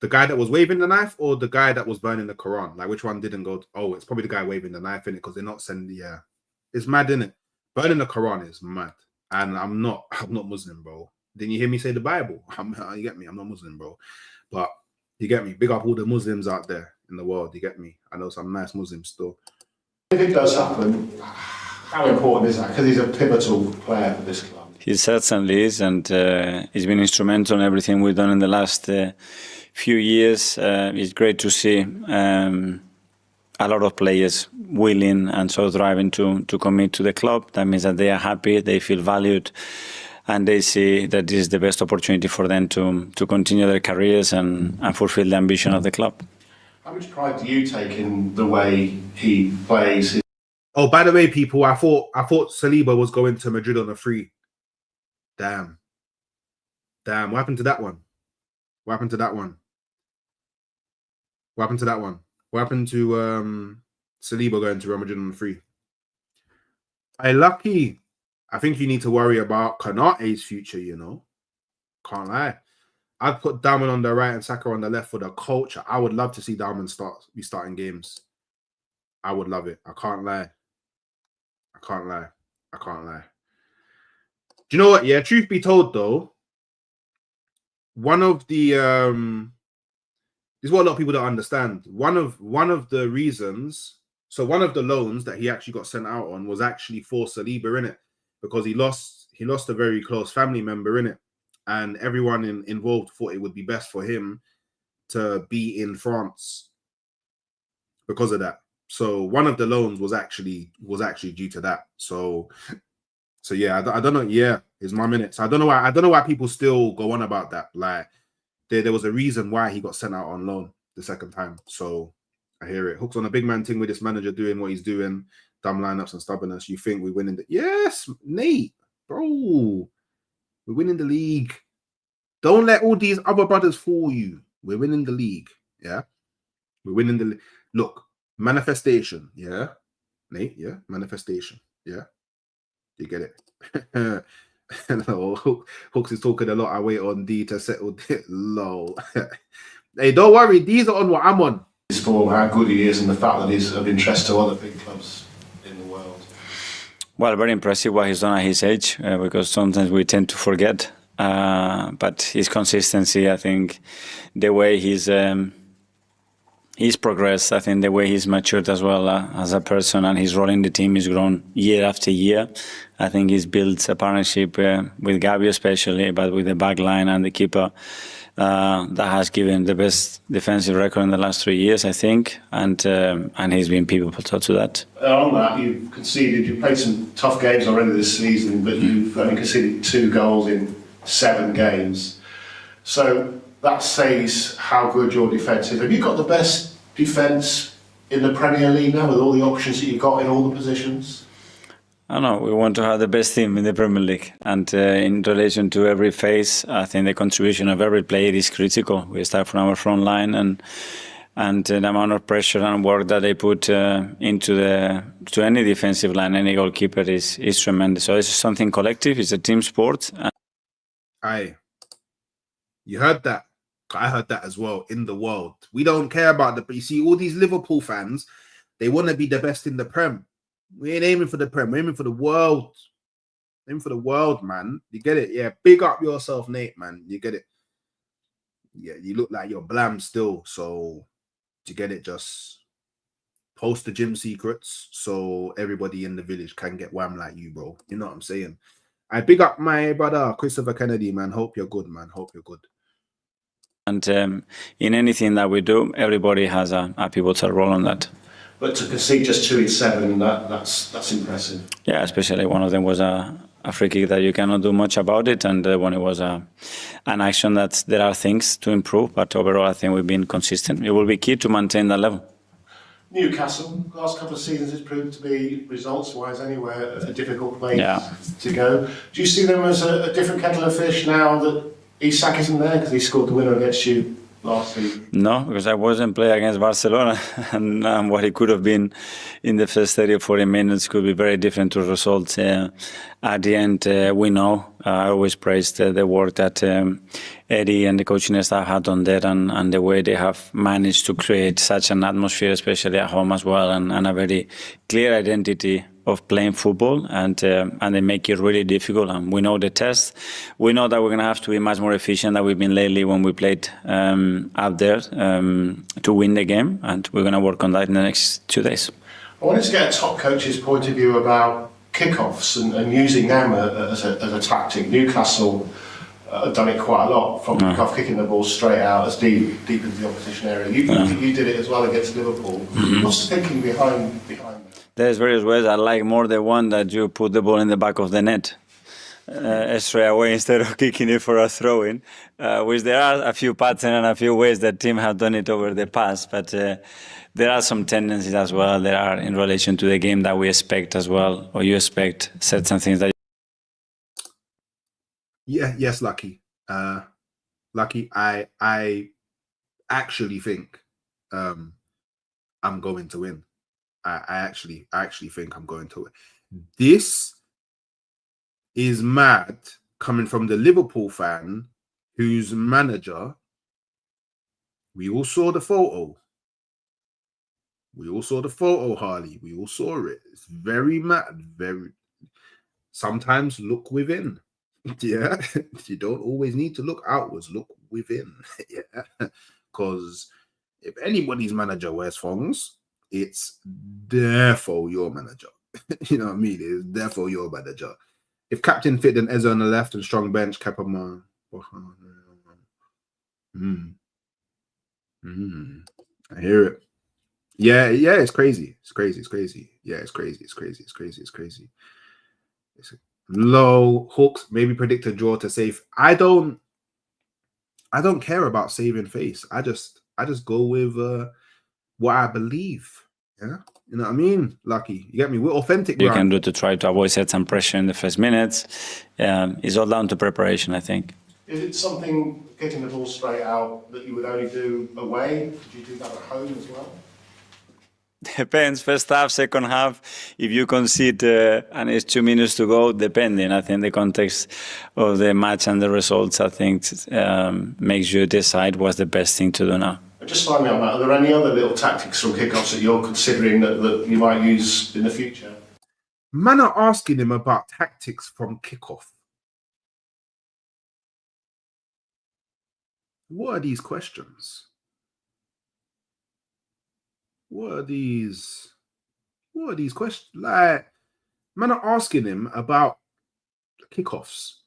[SPEAKER 2] guy that was waving the knife or the guy that was burning the Quran? Like, which one didn't go? Oh, it's probably the guy waving the knife in it because they're not sending. Yeah, it's mad, isn't it? Burning the Quran is mad, and I'm not Muslim, bro. Didn't you hear me say the Bible? You get me? I'm not Muslim, bro. But you get me? Big up all the Muslims out there in the world. You get me? I know some nice Muslims still.
[SPEAKER 5] If it does happen, how important is that? Because he's a pivotal player for this club.
[SPEAKER 10] He certainly is, and he's been instrumental in everything we've done in the last few years. It's great to see a lot of players willing and so driving to commit to the club. That means that they are happy, they feel valued, they see that this is the best opportunity for them to continue their careers and fulfill the ambition of the club.
[SPEAKER 5] How much pride do you take in the way he plays?
[SPEAKER 2] Oh, by the way, people, I thought Saliba was going to Madrid on a free. Damn. What happened to that one? What happened to that one? What happened to that one? What happened to Saliba going to Real Madrid on a free? Hey, Lucky, I think you need to worry about Konate's future, you know. Can't lie. I'd put Diamond on the right and Saka on the left for the culture. I would love to see Diamond be starting games. I would love it. I can't lie. Do you know what? Yeah, truth be told, though, one of the this is what a lot of people don't understand. One of the reasons, so one of the loans that he actually got sent out on was actually for Saliba, in it, because he lost a very close family member, in it, and everyone involved thought it would be best for him to be in France because of that. So one of the loans was actually due to that. So yeah, I don't know. Yeah, it's my minutes. I don't know why people still go on about that. Like there was a reason why he got sent out on loan the second time. So I hear it. Hooks on a big man thing with this manager doing what he's doing, dumb lineups and stubbornness. You think we're winning yes, Nate, bro, we're winning the league. Don't let all these other brothers fool you. We're winning the league. Yeah, we're winning the look. Manifestation, yeah, Nate, yeah, manifestation, yeah, you get it. Hooks is talking a lot. I wait on D to settle it. Lol. Hey, don't worry, D's are on what I'm on.
[SPEAKER 5] For how good he is and the fact that he's of interest to other big clubs in the world.
[SPEAKER 10] Well, very impressive what he's done at his age, because sometimes we tend to forget. But his consistency, I think, the way he's progressed, I think the way he's matured as well as a person, and his role in the team has grown year after year. I think he's built a partnership with Gabi especially, but with the back line and the keeper that has given the best defensive record in the last 3 years, I think, and he's been pivotal to that.
[SPEAKER 5] On that, you played some tough games already this season, but you've only conceded 2 goals in 7 games. So that says how good your defence is. Have you got the best defence in the Premier League now with all the options that you've got in all the positions?
[SPEAKER 10] I know, we want to have the best team in the Premier League. And in relation to every phase, I think the contribution of every player is critical. We start from our front line and the amount of pressure and work that they put to any defensive line, any goalkeeper is tremendous. So it's something collective, it's a team sport.
[SPEAKER 2] Aye. You heard that? I heard that as well. In the world, we don't care about but you see, all these Liverpool fans, they want to be the best in the Prem. We ain't aiming for the Prem. We're aiming for the world. Aiming for the world, man. You get it? Yeah. Big up yourself, Nate, man. You get it? Yeah. You look like you're blam still. So to get it, just post the gym secrets so everybody in the village can get wham like you, bro. You know what I'm saying? I big up my brother Christopher Kennedy, man. Hope you're good, man. Hope you're good.
[SPEAKER 10] And in anything that we do, everybody has a pivotal role on that.
[SPEAKER 5] But to concede just 2 in 7, that's impressive.
[SPEAKER 10] Yeah, especially one of them was a free kick that you cannot do much about it, and the one it was an action that there are things to improve. But overall, I think we've been consistent. It will be key to maintain that level.
[SPEAKER 5] Newcastle, last couple of seasons, it's proved to be results-wise anyway a difficult place to go. Do you see them as a different kettle of fish now that Isak isn't there because he scored the winner against you last season? No,
[SPEAKER 10] because I wasn't playing against Barcelona, and what it could have been in the first 30 or 40 minutes could be very different to results. At the end, we know, I always praised the work that Eddie and the coaching staff had done there, and the way they have managed to create such an atmosphere, especially at home as well, and a very clear identity of playing football, and they make it really difficult. And we know the test. We know that we're going to have to be much more efficient than we've been lately when we played up there to win the game, and we're going to work on that in the next 2 days.
[SPEAKER 5] I wanted to get a top coach's point of view about kickoffs and using them as a tactic. Newcastle have done it quite a lot, from kickoff, kicking the ball straight out as deep into the opposition area. You did it as well against Liverpool. What's the thinking behind that?
[SPEAKER 10] There's various ways. I like more the one that you put the ball in the back of the net. straight away instead of kicking it for a throw-in, which there are a few patterns and a few ways that team have done it over the past, but there are some tendencies as well that are in relation to the game that we expect as well, or you expect certain things that.
[SPEAKER 2] Yeah, yes, Lucky. Lucky, I actually think I'm going to win. I actually think I'm going to win. This is mad coming from the Liverpool fan whose manager, we all saw the photo. We all saw the photo, Harley. We all saw it. It's very mad. Sometimes look within. Yeah. You don't always need to look outwards. Look within. Yeah. Because if anybody's manager wears thongs, it's therefore your manager. You know what I mean? It's therefore your manager. If captain fit, then Eze on the left and strong bench, Kappa. I hear it. Yeah, it's crazy. It's crazy. Yeah, it's crazy. It's low hooks, maybe predict a draw to save. I don't care about saving face. I just go with what I believe. Yeah. You know what I mean? Lucky. You get me? We're authentic.
[SPEAKER 10] You can do to try to avoid certain pressure in the first minutes. It's all down to preparation, I think.
[SPEAKER 5] Is it something, getting the ball straight out, that you would only do away? Could you do that at home as well?
[SPEAKER 10] Depends. First half, second half. If you concede and it's 2 minutes to go, depending. I think the context of the match and the results, I think, makes you decide what's the best thing to do now.
[SPEAKER 5] Just find me on that. Are there any other little tactics from kickoffs that you're considering that you might use in the future?
[SPEAKER 2] Man are asking him about tactics from kickoff. What are these questions? What are these questions? Like, man are asking him about kickoffs.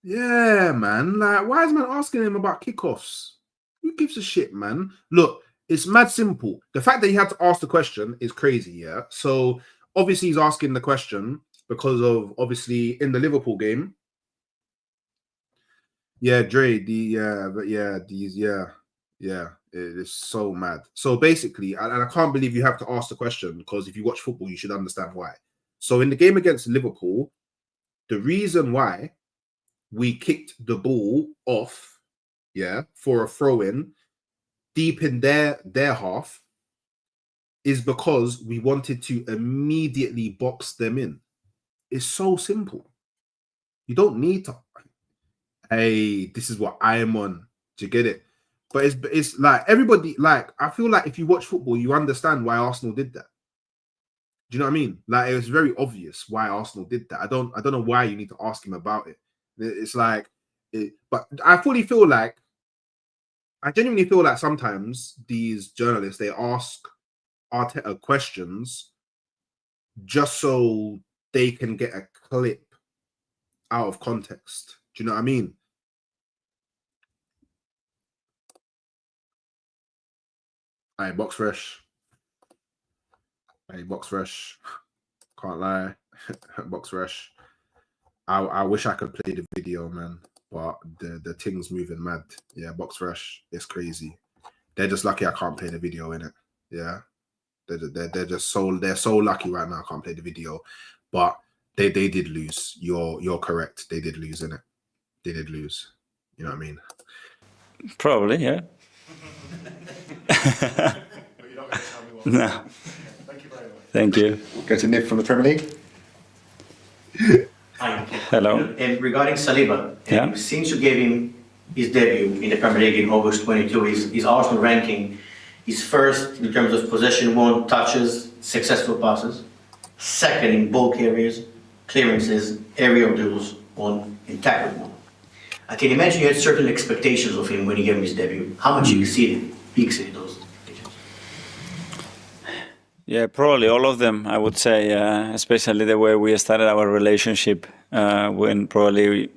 [SPEAKER 2] Yeah, man. Like, why is man asking him about kickoffs? Who gives a shit, man? Look, it's mad simple. The fact that he had to ask the question is crazy, yeah? So, obviously, he's asking the question because of, obviously, in the Liverpool game. Yeah, Dre, it is so mad. So, basically, and I can't believe you have to ask the question because if you watch football, you should understand why. So, in the game against Liverpool, the reason why we kicked the ball off, yeah, for a throw-in deep in their half is because we wanted to immediately box them in. It's so simple. You don't need to, hey, this is what I am on. Do you get it? But it's like everybody, like, I feel like if you watch football, you understand why Arsenal did that. Do you know what I mean? Like, it was very obvious why Arsenal did that. I don't know why you need to ask him about it. It's like, but I genuinely feel like sometimes these journalists, they ask Arteta questions just so they can get a clip out of context. Do you know what I mean? Hey, box fresh. Can't lie. Box fresh. I wish I could play the video, man. But the thing's moving mad. Yeah, box fresh. It's crazy. They're just lucky I can't play the video in it. Yeah, they're just so lucky right now I can't play the video. But they did lose. You're correct. They did lose in it. They did lose. You know what I mean?
[SPEAKER 10] Probably, yeah.
[SPEAKER 5] But you're not going to tell me what.
[SPEAKER 10] No.
[SPEAKER 5] Thank you very much.
[SPEAKER 10] Thank you.
[SPEAKER 11] Go to Niv from the Premier League.
[SPEAKER 12] Hi.
[SPEAKER 10] Hello.
[SPEAKER 12] Regarding Saliba, since you gave him his debut in the Premier League in August 22, his Arsenal ranking is first in terms of possession won, touches, successful passes, second in bulk areas, clearances, aerial duels won, and tackles won. I can imagine you had certain expectations of him when you gave him his debut. How much he exceeded those expectations?
[SPEAKER 10] Yeah, probably all of them, I would say, especially the way we started our relationship when probably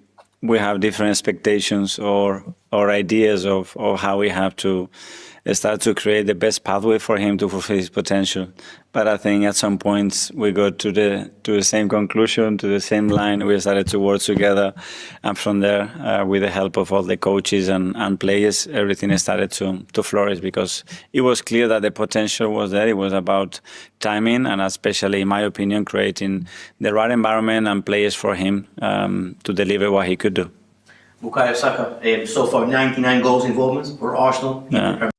[SPEAKER 10] we have different expectations or or ideas of how we have to start to create the best pathway for him to fulfill his potential. But I think at some points we got to the same conclusion, to the same line. We started to work together, and from there, with the help of all the coaches and players, everything started to flourish, because it was clear that the potential was there. It was about timing, and especially, in my opinion, creating the right environment and players for him to deliver what he could do.
[SPEAKER 12] Bukayo Saka, so far 99 goals involvement for Arsenal.
[SPEAKER 10] Yeah.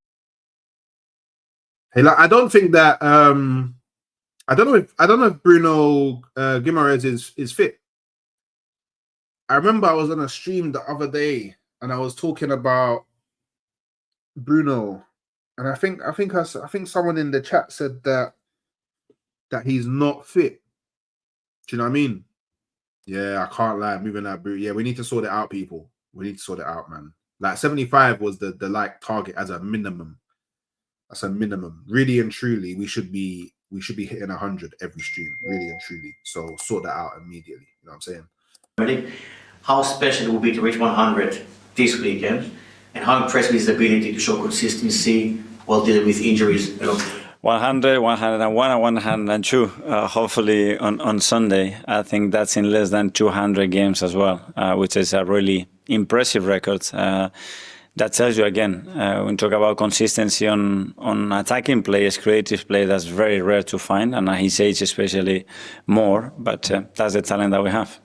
[SPEAKER 2] Hey, like, I don't think that I don't know if Bruno Guimaraes is fit. I remember I was on a stream the other day and I was talking about Bruno, and I think someone in the chat said that he's not fit. Do you know what I mean? Yeah, I can't lie. Moving that Bruno. Yeah, we need to sort it out, people. We need to sort it out, man. Like 75 was the like target as a minimum. That's a minimum. Really and truly, we should be hitting 100 every stream. Really and truly. So sort that out immediately. You know what I'm saying?
[SPEAKER 12] How special it will be to reach 100 this weekend, and how impressive is the ability to show consistency while dealing with injuries?
[SPEAKER 10] 100, 101, and 102. Hopefully on Sunday. I think that's in less than 200 games as well, which is a really impressive record. That tells you again, when we talk about consistency on attacking players, creative play, that's very rare to find, and at his age especially more, but that's the talent that we have.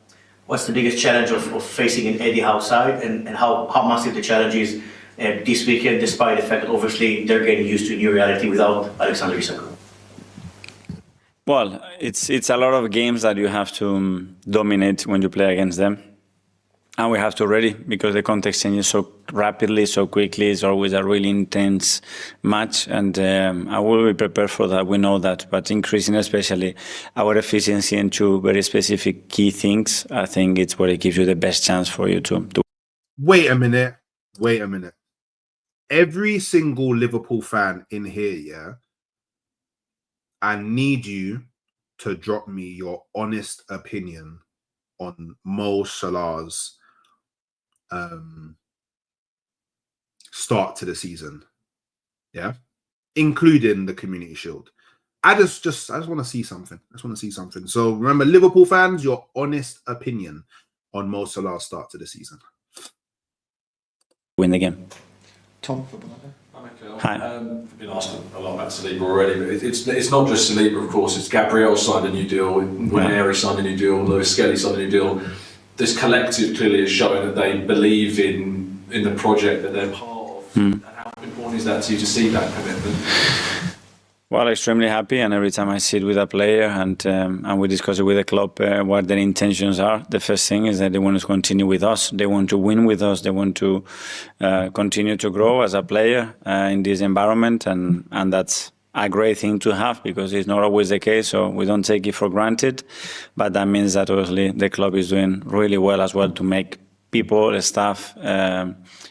[SPEAKER 12] What's the biggest challenge of facing an Eddie Howe side, and how massive the challenge is this weekend, despite the fact that obviously they're getting used to a new reality without Alexander Isak?
[SPEAKER 10] Well, it's a lot of games that you have to dominate when you play against them. And we have to ready, because the context changes so rapidly, so quickly. It's always a really intense match, and I will be prepared for that. We know that, but increasing especially our efficiency in two very specific key things, I think it's what it gives you the best chance for you to.
[SPEAKER 2] Wait a minute. Every single Liverpool fan in here, yeah, I need you to drop me your honest opinion on Mo Salah's start to the season, yeah, including the Community Shield. I just want to see something. So remember, Liverpool fans, your honest opinion on Mo Salah's start to the season.
[SPEAKER 10] Win the game.
[SPEAKER 11] Tom.
[SPEAKER 10] Hi.
[SPEAKER 11] I've been asked a lot about Saliba already, but it's not just Saliba, of course. It's Gabriel signed a new deal, Neri signed a new deal, Lewis Skelly signed a new deal. This collective clearly is showing that they believe in the project that they're part of. And how important is that to you to see that commitment?
[SPEAKER 10] Well, extremely happy, and every time I sit with a player and we discuss it with the club what their intentions are, the first thing is that they want to continue with us. They want to win with us. They want to continue to grow as a player in this environment, and that's a great thing to have, because it's not always the case, so we don't take it for granted. But that means that obviously the club is doing really well as well to make people, the staff,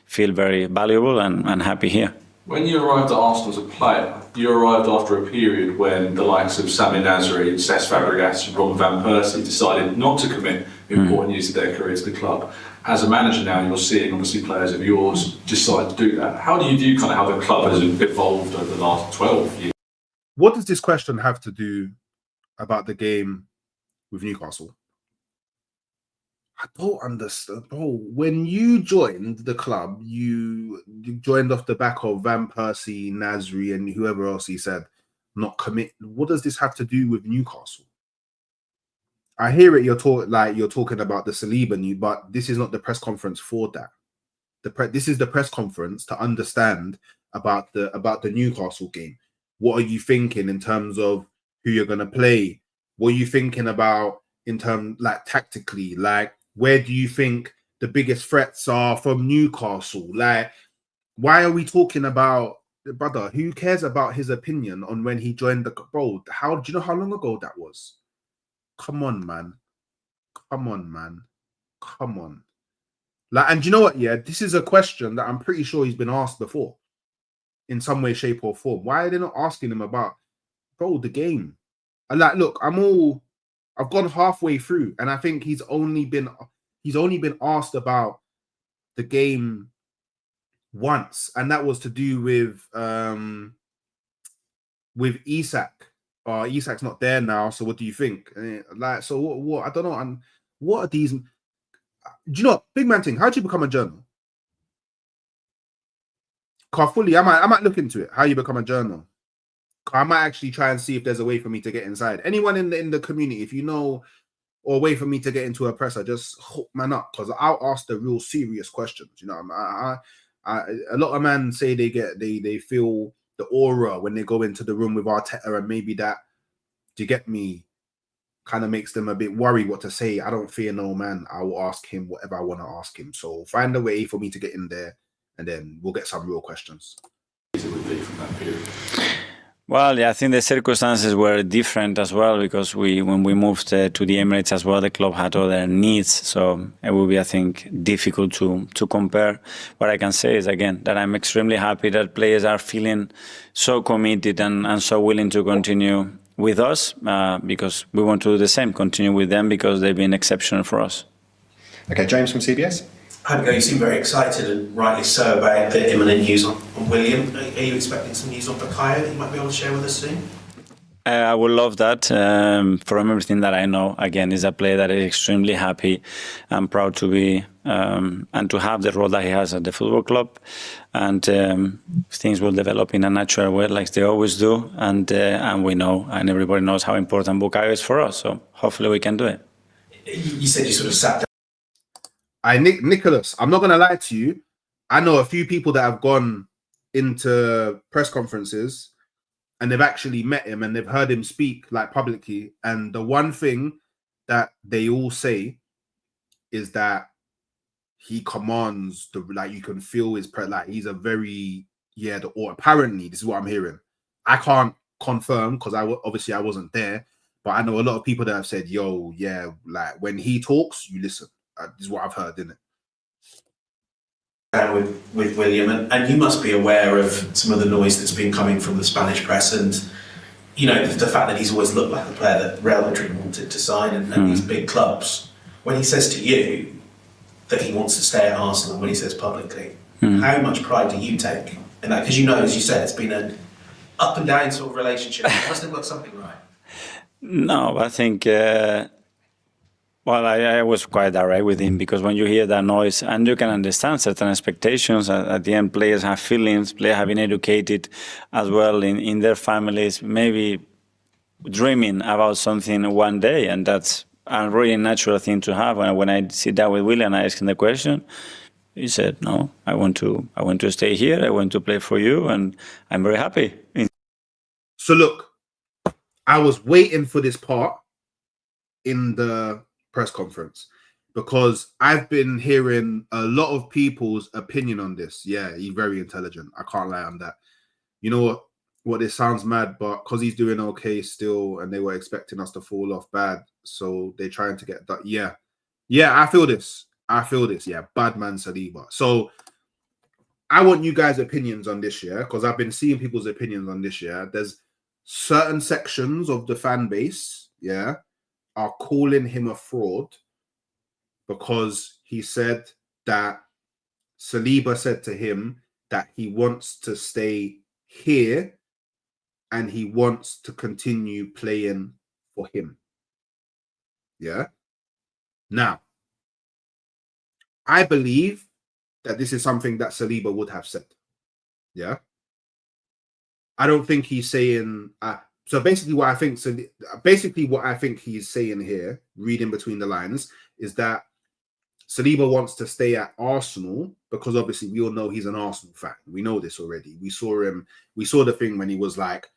[SPEAKER 10] feel very valuable and happy here.
[SPEAKER 11] When you arrived at Arsenal as a player, you arrived after a period when the likes of Sami Nasri, Cesc Fabregas and Robin van Persie decided not to commit important years of their career to the club. As a manager now, you're seeing obviously players of yours decide to do that. How do you view kind of how the club has evolved over the last 12 years?
[SPEAKER 2] What does this question have to do about the game with Newcastle? I don't understand. Bro, when you joined the club, you joined off the back of Van Persie, Nasri, and whoever else he said not commit. What does this have to do with Newcastle? I hear it. You're talking about the Saliba new, but this is not the press conference for that. This is the press conference to understand about the Newcastle game. What are you thinking in terms of who you're going to play? What are you thinking about in terms, like, tactically? Like, where do you think the biggest threats are from Newcastle? Like, why are we talking about, brother, who cares about his opinion on when he joined the, bro, how, do you know how long ago that was? Come on, man. Like, and do you know what? Yeah, this is a question that I'm pretty sure he's been asked before in some way, shape, or form. Why are they not asking him about, bro, the game? And like, look, I've gone halfway through, and I think he's only been asked about the game once, and that was to do with Isak. Isak's not there now, so what do you think? Like, so what? I don't know. And what are these? Do you know, big man thing? How do you become a journal? Fully, I might look into it. How you become a journal? I might actually try and see if there's a way for me to get inside. Anyone in the community, if you know, or a way for me to get into a presser, just hook man up, because I'll ask the real serious questions. You know, a lot of men say they feel the aura when they go into the room with Arteta, and maybe that, do you get me, kind of makes them a bit worried what to say. I don't fear no man. I will ask him whatever I want to ask him. So find a way for me to get in there, and then we'll get some real questions.
[SPEAKER 10] Well, yeah, I think the circumstances were different as well, because when we moved to the Emirates as well, the club had other needs. So it will be, I think, difficult to compare. What I can say is, again, that I'm extremely happy that players are feeling so committed and so willing to continue with us, because we want to do the same, continue with them, because they've been exceptional for us.
[SPEAKER 13] Okay, James from CBS.
[SPEAKER 14] You seem very excited, and rightly so, about the imminent news on William. Are you expecting some news on Bukayo that you might be able to share with us soon?
[SPEAKER 10] I would love that. From everything that I know, again, is a player that is extremely happy and proud to be and to have the role that he has at the football club. And things will develop in a natural way, like they always do. And we know, and everybody knows how important Bukayo is for us. So hopefully we can do it.
[SPEAKER 14] You said you sort of sat down.
[SPEAKER 2] Nicholas, I'm not going to lie to you. I know a few people that have gone into press conferences and they've actually met him and they've heard him speak like publicly. And the one thing that they all say is that he commands you can feel his like he's a very, or apparently this is what I'm hearing. I can't confirm because obviously I wasn't there, but I know a lot of people that have said, yo, yeah, like when he talks, you listen. This is what I've heard, isn't it?
[SPEAKER 14] With William, and you must be aware of some of the noise that's been coming from the Spanish press, and you know the fact that he's always looked like a player that Real Madrid wanted to sign, and these big clubs. When he says to you that he wants to stay at Arsenal, when he says publicly, how much pride do you take in that? Because you know, as you said, it's been an up and down sort of relationship. He must have got something right.
[SPEAKER 10] No, I think. Well, I was quite direct with him, because when you hear that noise, and you can understand certain expectations, at the end players have feelings, players have been educated as well in their families, maybe dreaming about something one day, and that's a really natural thing to have. When I sit down with William and I ask him the question, he said, no, I want to stay here, I want to play for you, and I'm very happy.
[SPEAKER 2] So look, I was waiting for this part in the press conference because I've been hearing a lot of people's opinion on this. Yeah, he's very intelligent. I can't lie on that. You know what? This sounds mad, but because he's doing okay still, and they were expecting us to fall off bad, so they're trying to get that. Yeah, I feel this. Yeah, bad man Saliba. So I want you guys' opinions on this year, because I've been seeing people's opinions on this year. There's certain sections of the fan base, are calling him a fraud because he said that Saliba said to him that he wants to stay here and he wants to continue playing for him. Yeah. Now, I believe that this is something that Saliba would have said. Yeah. I don't think he's saying... So basically what I think he's saying here, reading between the lines, is that Saliba wants to stay at Arsenal because obviously we all know he's an Arsenal fan. We know this already. We saw the thing when he was like,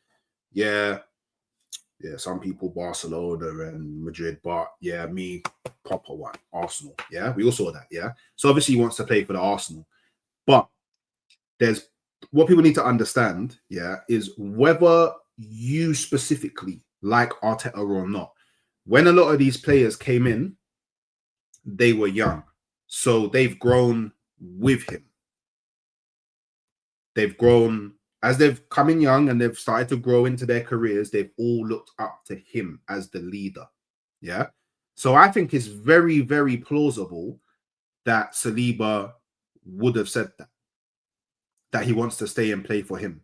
[SPEAKER 2] some people Barcelona and Madrid, but me, proper one, Arsenal. Yeah, we all saw that. Yeah. So obviously he wants to play for the Arsenal. But there's what people need to understand, is whether you specifically like Arteta or not. When a lot of these players came in, they were young. So they've grown with him. They've grown, as they've come in young and they've started to grow into their careers, they've all looked up to him as the leader. Yeah. So I think it's very, very plausible that Saliba would have said that. that he wants to stay and play for him.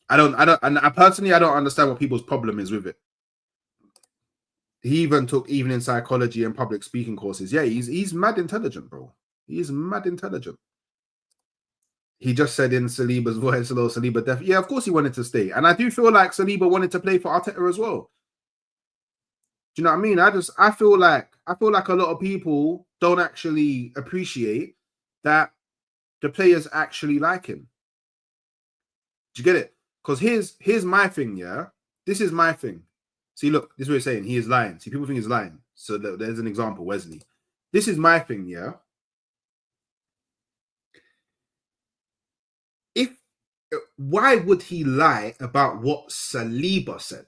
[SPEAKER 2] And I personally don't understand what people's problem is with it. He even took evening psychology and public speaking courses. Yeah, he's mad intelligent, bro. He's mad intelligent. He just said in Saliba's voice, hello, Saliba. Yeah, of course he wanted to stay. And I do feel like Saliba wanted to play for Arteta as well. Do you know what I mean? I feel like a lot of people don't actually appreciate that the players actually like him. Do you get it? Because here's my thing, yeah? This is my thing. See, look, this is what he's saying. He is lying. See, people think he's lying. So there's an example, Wesley. This is my thing, yeah? Why would he lie about what Saliba said?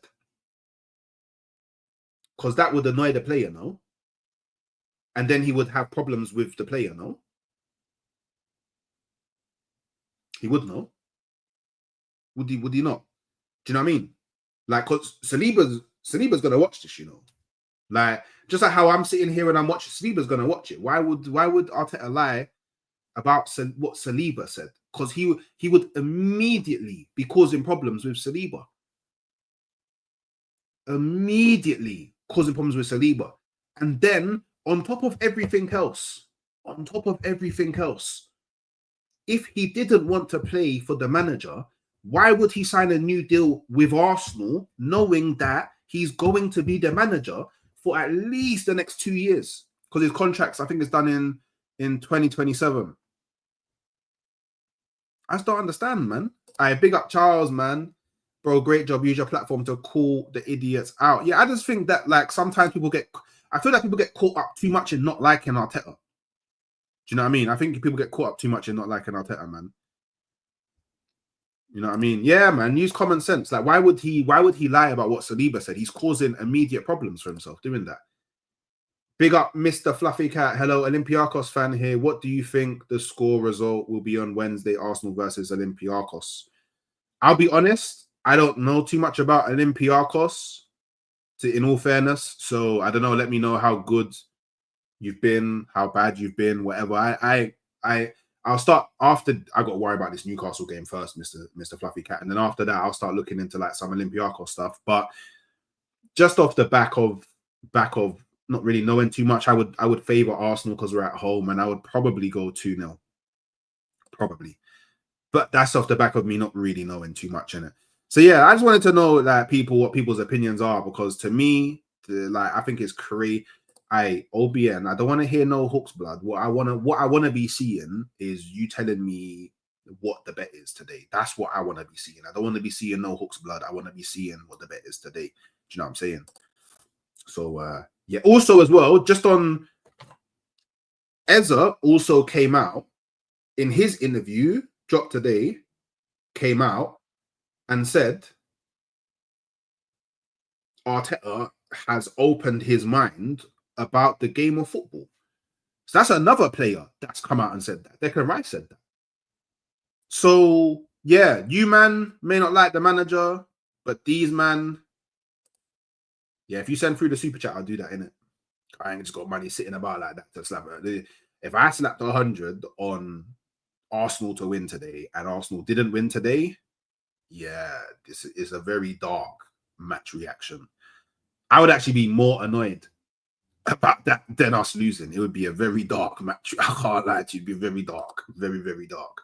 [SPEAKER 2] Because that would annoy the player, no? And then he would have problems with the player, no? He would, no? Would he not? Do you know what I mean? Like, because Saliba's gonna watch this, you know. Like, just like how I'm sitting here and I'm watching, Saliba's gonna watch it. Why would Arteta lie about what Saliba said? Because he would immediately be causing problems with Saliba. Immediately causing problems with Saliba. And then on top of everything else, if he didn't want to play for the manager, why would he sign a new deal with Arsenal knowing that he's going to be the manager for at least the next 2 years? Because his contracts, I think, is done in 2027. I just don't understand, man. I big up Charles, man. Bro, great job. Use your platform to call the idiots out. Yeah, I just think that, like, sometimes I feel like people get caught up too much in not liking Arteta. Do you know what I mean? I think people get caught up too much in not liking Arteta, man. You know what I mean? Yeah, man. Use common sense. Like, why would he lie about what Saliba said? He's causing immediate problems for himself doing that. Big up, Mr. Fluffy Cat. Hello, Olympiacos fan here. What do you think the score result will be on Wednesday, Arsenal versus Olympiacos? I'll be honest, I don't know too much about Olympiacos, in all fairness. So I don't know. Let me know how good you've been, how bad you've been, whatever. I'll start after I got to worry about this Newcastle game first, Mr. Fluffy Cat, and then after that I'll start looking into like some Olympiacos stuff. But just off the back of not really knowing too much, I would favor Arsenal because we're at home, and I would probably go 2-0. Probably. But that's off the back of me not really knowing too much in it. So yeah, I just wanted to know what people's opinions are, because to me, I think it's crazy. OBN, I don't want to hear no hooks blood. What I want to be seeing is you telling me what the bet is today. That's what I want to be seeing. I don't want to be seeing no hooks blood. I want to be seeing what the bet is today. Do you know what I'm saying? So yeah. Also as well, just on Eza also came out in his interview, dropped today, came out and said Arteta has opened his mind about the game of football. So that's another player that's come out and said that. Declan Rice said that. So yeah, you man may not like the manager, but these man, yeah, if you send through the super chat, I'll do that, innit? I ain't just got money sitting about like that to slap it. If I slapped 100 on Arsenal to win today and Arsenal didn't win today, yeah, this is a very dark match reaction. I would actually be more annoyed about that than us losing. It would be a very dark match. I can't lie to you. It'd be very dark. Very, very dark.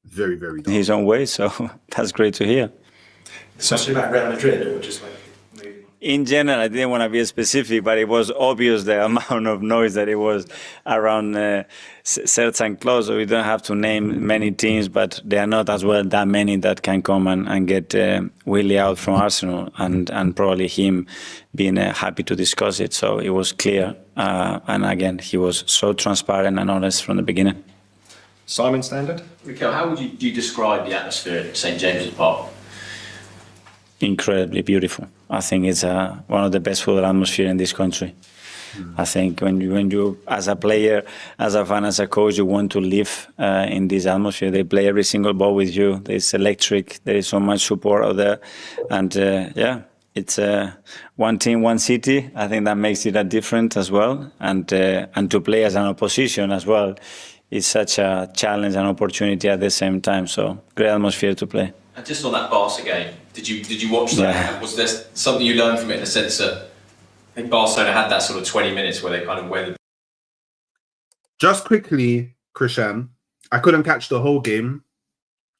[SPEAKER 2] Very, very dark.
[SPEAKER 10] His own way, so that's great to hear.
[SPEAKER 14] Especially about Real Madrid, or just like moving.
[SPEAKER 10] In general, I didn't want to be specific, but it was obvious the amount of noise that it was around certain clubs. So we don't have to name many teams, but there are not as well that many that can come and get Willie out from Arsenal, and probably him being happy to discuss it. So it was clear. And again, he was so transparent and honest from the beginning.
[SPEAKER 13] Simon Standard?
[SPEAKER 15] Mikel, how would you describe the atmosphere at St James's Park?
[SPEAKER 10] Incredibly beautiful. I think it's one of the best football atmosphere in this country. I think when you, as a player, as a fan, as a coach, you want to live in this atmosphere. They play every single ball with you. There's electric. There is so much support out there, and yeah, it's one team, one city. I think that makes it a different as well, and to play as an opposition as well it's such a challenge and opportunity at the same time. So great atmosphere to play.
[SPEAKER 15] And just on that Barca game, did you watch that?
[SPEAKER 10] Yeah.
[SPEAKER 15] Was there something you learned from it in the sense that I think Barcelona had that sort of 20 minutes where they kind of weathered?
[SPEAKER 2] Just quickly, Christian, I couldn't catch the whole game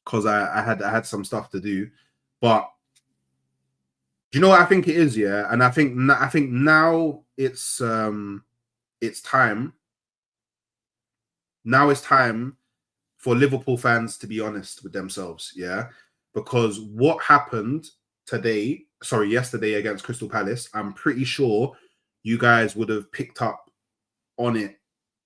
[SPEAKER 2] because I had some stuff to do, but do you know what I think it is? Yeah, and I think now it's time. Now it's time for Liverpool fans to be honest with themselves. Yeah, because what happened yesterday against Crystal Palace, I'm pretty sure you guys would have picked up on it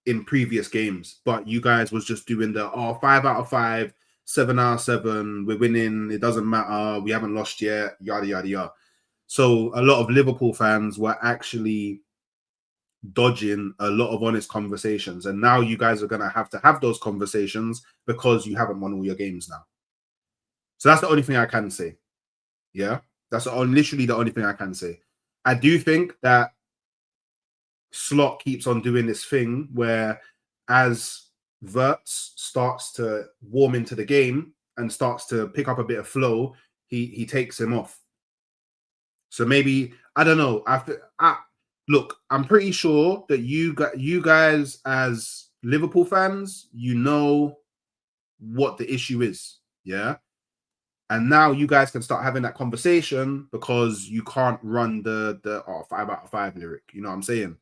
[SPEAKER 2] in previous games, but you guys was just doing the 5 out of 5, 7 out of 7, we're winning, it doesn't matter, we haven't lost yet, yada yada yada. So a lot of Liverpool fans were actually dodging a lot of honest conversations, and now you guys are going to have those conversations because you haven't won all your games now. So that's the only thing I can say. Yeah, that's literally the only thing I can say. I do think that Slot keeps on doing this thing where as Wirtz starts to warm into the game and starts to pick up a bit of flow, he takes him off. So maybe, I don't know. Look, I'm pretty sure that you guys as Liverpool fans, you know what the issue is. Yeah. And now you guys can start having that conversation because you can't run the 5 out of 5 lyric. You know what I'm saying?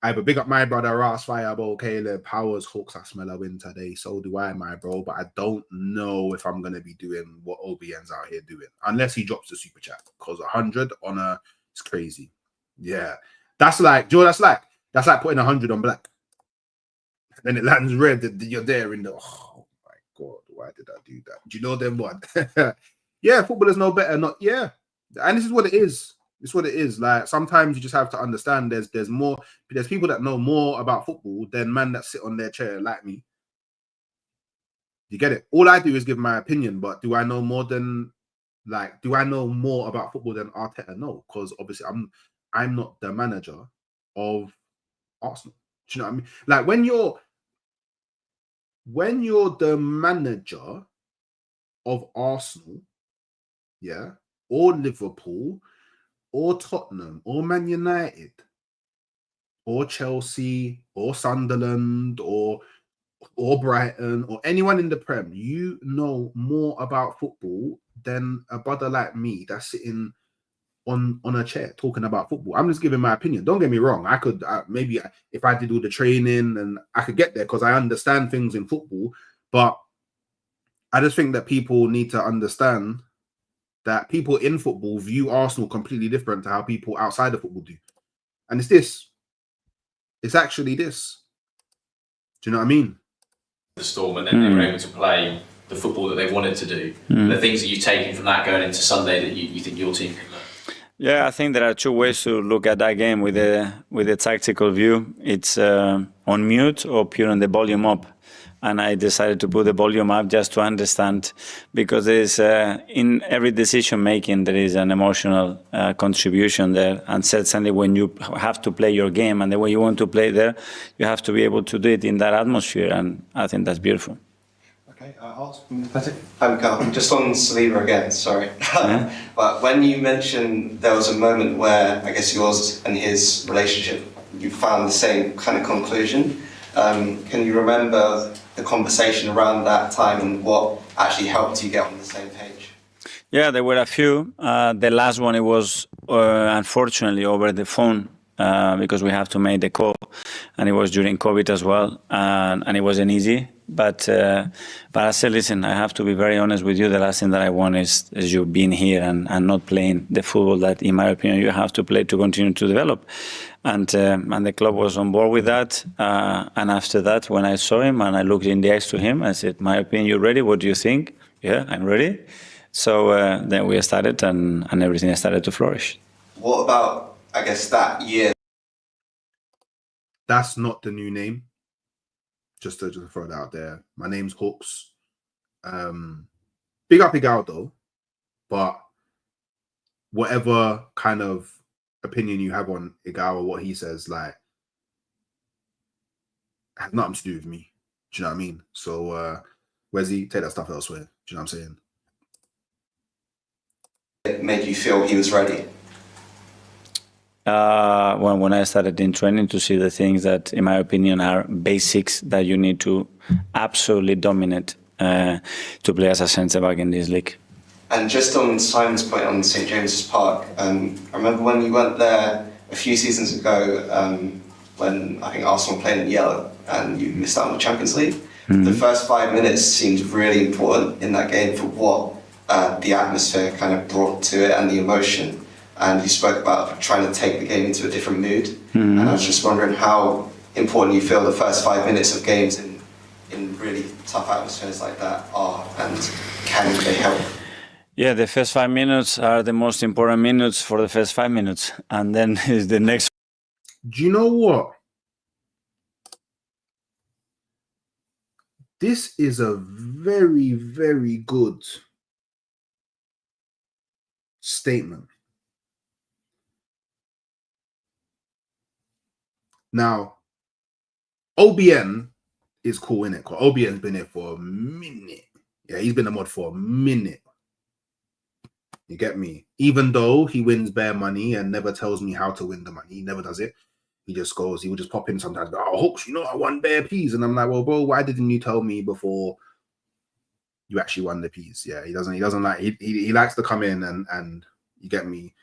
[SPEAKER 2] Either big up my brother, Ross, Fireball, Caleb, Powers, Hawks, I smell a win today. So do I, my bro. But I don't know if I'm going to be doing what OBN's out here doing. Unless he drops the super chat. Because 100 on it's crazy. Yeah. That's like, Joe, that's like putting 100 on black. Then it lands red. You're there in the, oh my God, why did I do that? Do you know them what? Yeah, footballers know better. Not, yeah. And this is what it is. It's what it is. Like sometimes you just have to understand there's people that know more about football than man that sit on their chair like me. You get it? All I do is give my opinion, but do I know more about football than Arteta? No, because obviously I'm not the manager of Arsenal. Do you know what I mean? Like when you're the manager of Arsenal, yeah, or Liverpool, or Tottenham, or Man United, or Chelsea, or Sunderland, or Brighton, or anyone in the Prem, you know more about football than a brother like me that's sitting on a chair talking about football. I'm just giving my opinion. Don't get me wrong. I could maybe if I did all the training and I could get there because I understand things in football, but I just think that people need to understand that people in football view Arsenal completely different to how people outside of football do. And it's this. It's actually this. Do you know what I mean?
[SPEAKER 15] The Storm, and then they were able to play the football that they wanted to do. The things that you've taken from that going into Sunday that you think your team can learn.
[SPEAKER 10] Yeah, I think there are two ways to look at that game with a tactical view. It's on mute or pure on the volume up. And I decided to put the volume up just to understand, because there is in every decision making there is an emotional contribution there, and certainly when you have to play your game and the way you want to play there, you have to be able to do it in that atmosphere, and I think that's beautiful.
[SPEAKER 13] Okay, I'm just on Saliba again, sorry. But when you mentioned there was a moment where I guess yours and his relationship, you found the same kind of conclusion. Can you remember the conversation around that time and what actually helped you get on the same page?
[SPEAKER 10] Yeah, there were a few. The last one, it was unfortunately over the phone because we have to make the call, and it was during COVID as well, and it wasn't easy. But I said, listen, I have to be very honest with you. The last thing that I want is you being here and not playing the football that, in my opinion, you have to play to continue to develop. And the club was on board with that. And after that, when I saw him and I looked in the eyes to him, I said, my opinion, you ready? What do you think? Yeah, I'm ready. So then we started and everything started to flourish.
[SPEAKER 13] What about, I guess, that year?
[SPEAKER 2] That's not the new name. Just to throw that out there. My name's Hawks. Big up Ødegaard though, but whatever kind of opinion you have on Ødegaard or what he says, like, has nothing to do with me. Do you know what I mean? So, Wesley, take that stuff elsewhere. Do you know what I'm saying?
[SPEAKER 13] It made you feel he was ready?
[SPEAKER 10] When I started in training to see the things that, in my opinion, are basics that you need to absolutely dominate to play as a centre back in this league.
[SPEAKER 13] And just on Simon's point on St James's Park, I remember when you went there a few seasons ago, when I think Arsenal played in yellow and you missed out on the Champions League. The first 5 minutes seemed really important in that game for what the atmosphere kind of brought to it and the emotion. And you spoke about trying to take the game into a different mood. And I was just wondering how important you feel the first 5 minutes of games in really tough atmospheres like that are, and can they help?
[SPEAKER 10] Yeah, the first 5 minutes are the most important minutes for the first 5 minutes. And then is the next.
[SPEAKER 2] Do you know what? This is a very, very good statement. Now, OBN is cool, innit? Because OBN's been here for a minute. Yeah, he's been a mod for a minute. You get me? Even though he wins bare money and never tells me how to win the money, he never does it. He just goes, he would just pop in sometimes, go, oh, Hooks, you know, I won bare peas. And I'm like, well, bro, why didn't you tell me before you actually won the peas? Yeah, he doesn't like, he likes to come in and you get me,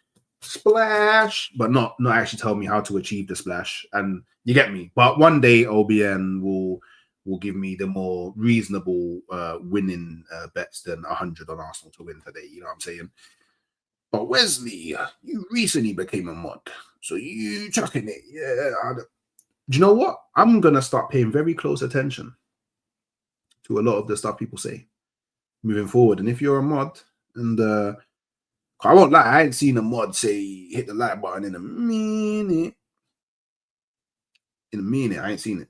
[SPEAKER 2] splash, but not actually tell me how to achieve the splash. And you get me? But one day OBN will give me the more reasonable winning bets than 100 on Arsenal to win today. You know what I'm saying? But Wesley, you recently became a mod, so you chucking it. Yeah. Do you know what? I'm going to start paying very close attention to a lot of the stuff people say moving forward. And if you're a mod, and I won't lie, I ain't seen a mod say hit the like button in a minute. I ain't seen it.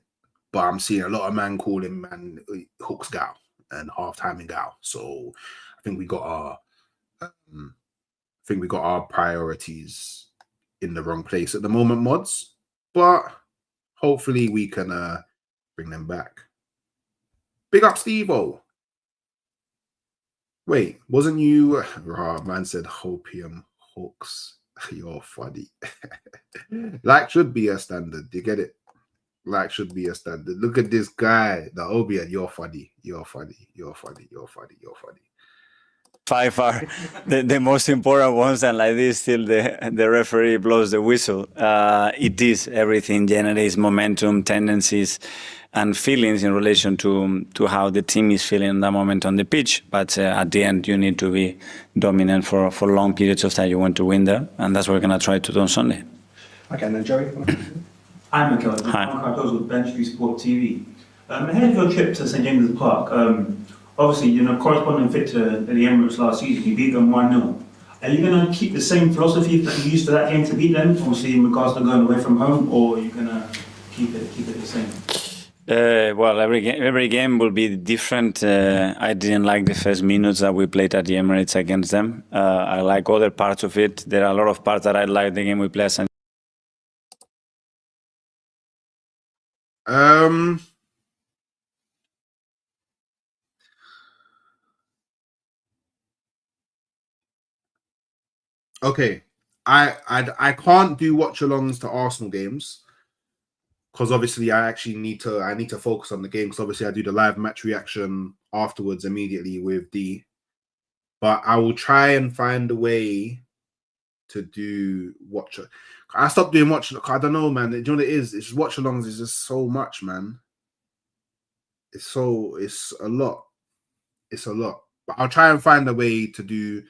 [SPEAKER 2] But I'm seeing a lot of man calling man Hooks gal and half-timing gal. So I think we got our priorities in the wrong place at the moment, mods. But hopefully we can bring them back. Big up, Steve-O. Wait, wasn't you? Man said Hopium Hooks. You're funny. Like should be a standard. You get it? Like should be a standard. Look at this guy, the Obian. You're funny. You're funny. You're funny. You're funny. You're funny.
[SPEAKER 10] 5 are the most important ones, and like this, still the referee blows the whistle. It is everything generates momentum, tendencies, and feelings in relation to how the team is feeling in that moment on the pitch. But at the end, you need to be dominant for long periods of time. You want to win there, and that's what we're going to try to do on Sunday.
[SPEAKER 16] Okay, and then Joey.
[SPEAKER 17] Hi, Mikel. I'm with Bench Sport TV. Ahead of your trip to St James's Park, obviously, you know, corresponding fit to the Emirates last season, you beat them 1-0. Are you going to keep the same philosophy that you used for that game to beat them, obviously in regards to going away from home, or are you going to keep it the same?
[SPEAKER 10] Well, every game will be different. I didn't like the first minutes that we played at the Emirates against them. I like other parts of it. There are a lot of parts that I like the game we played.
[SPEAKER 2] Okay, I can't do watch-alongs to Arsenal games because obviously I need to focus on the game because obviously I do the live match reaction afterwards immediately with D. But I will try and find a way to do watch. I stopped doing watch. I don't know, man. Do you know what it is? It's just watch-alongs is just so much, man. It's a lot. It's a lot. But I'll try and find a way to do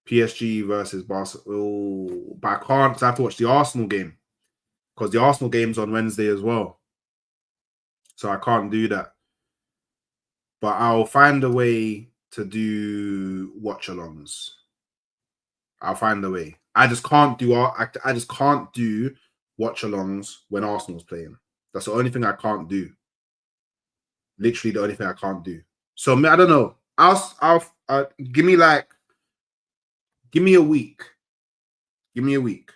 [SPEAKER 2] PSG versus Barcelona. Oh, but I can't because I have to watch the Arsenal game because the Arsenal game's on Wednesday as well. So I can't do that. But I'll find a way to do watch-alongs. I'll find a way. I just can't do watch-alongs when Arsenal's playing. That's the only thing I can't do. Literally the only thing I can't do. So I don't know. I'll give me a week. Give me a week.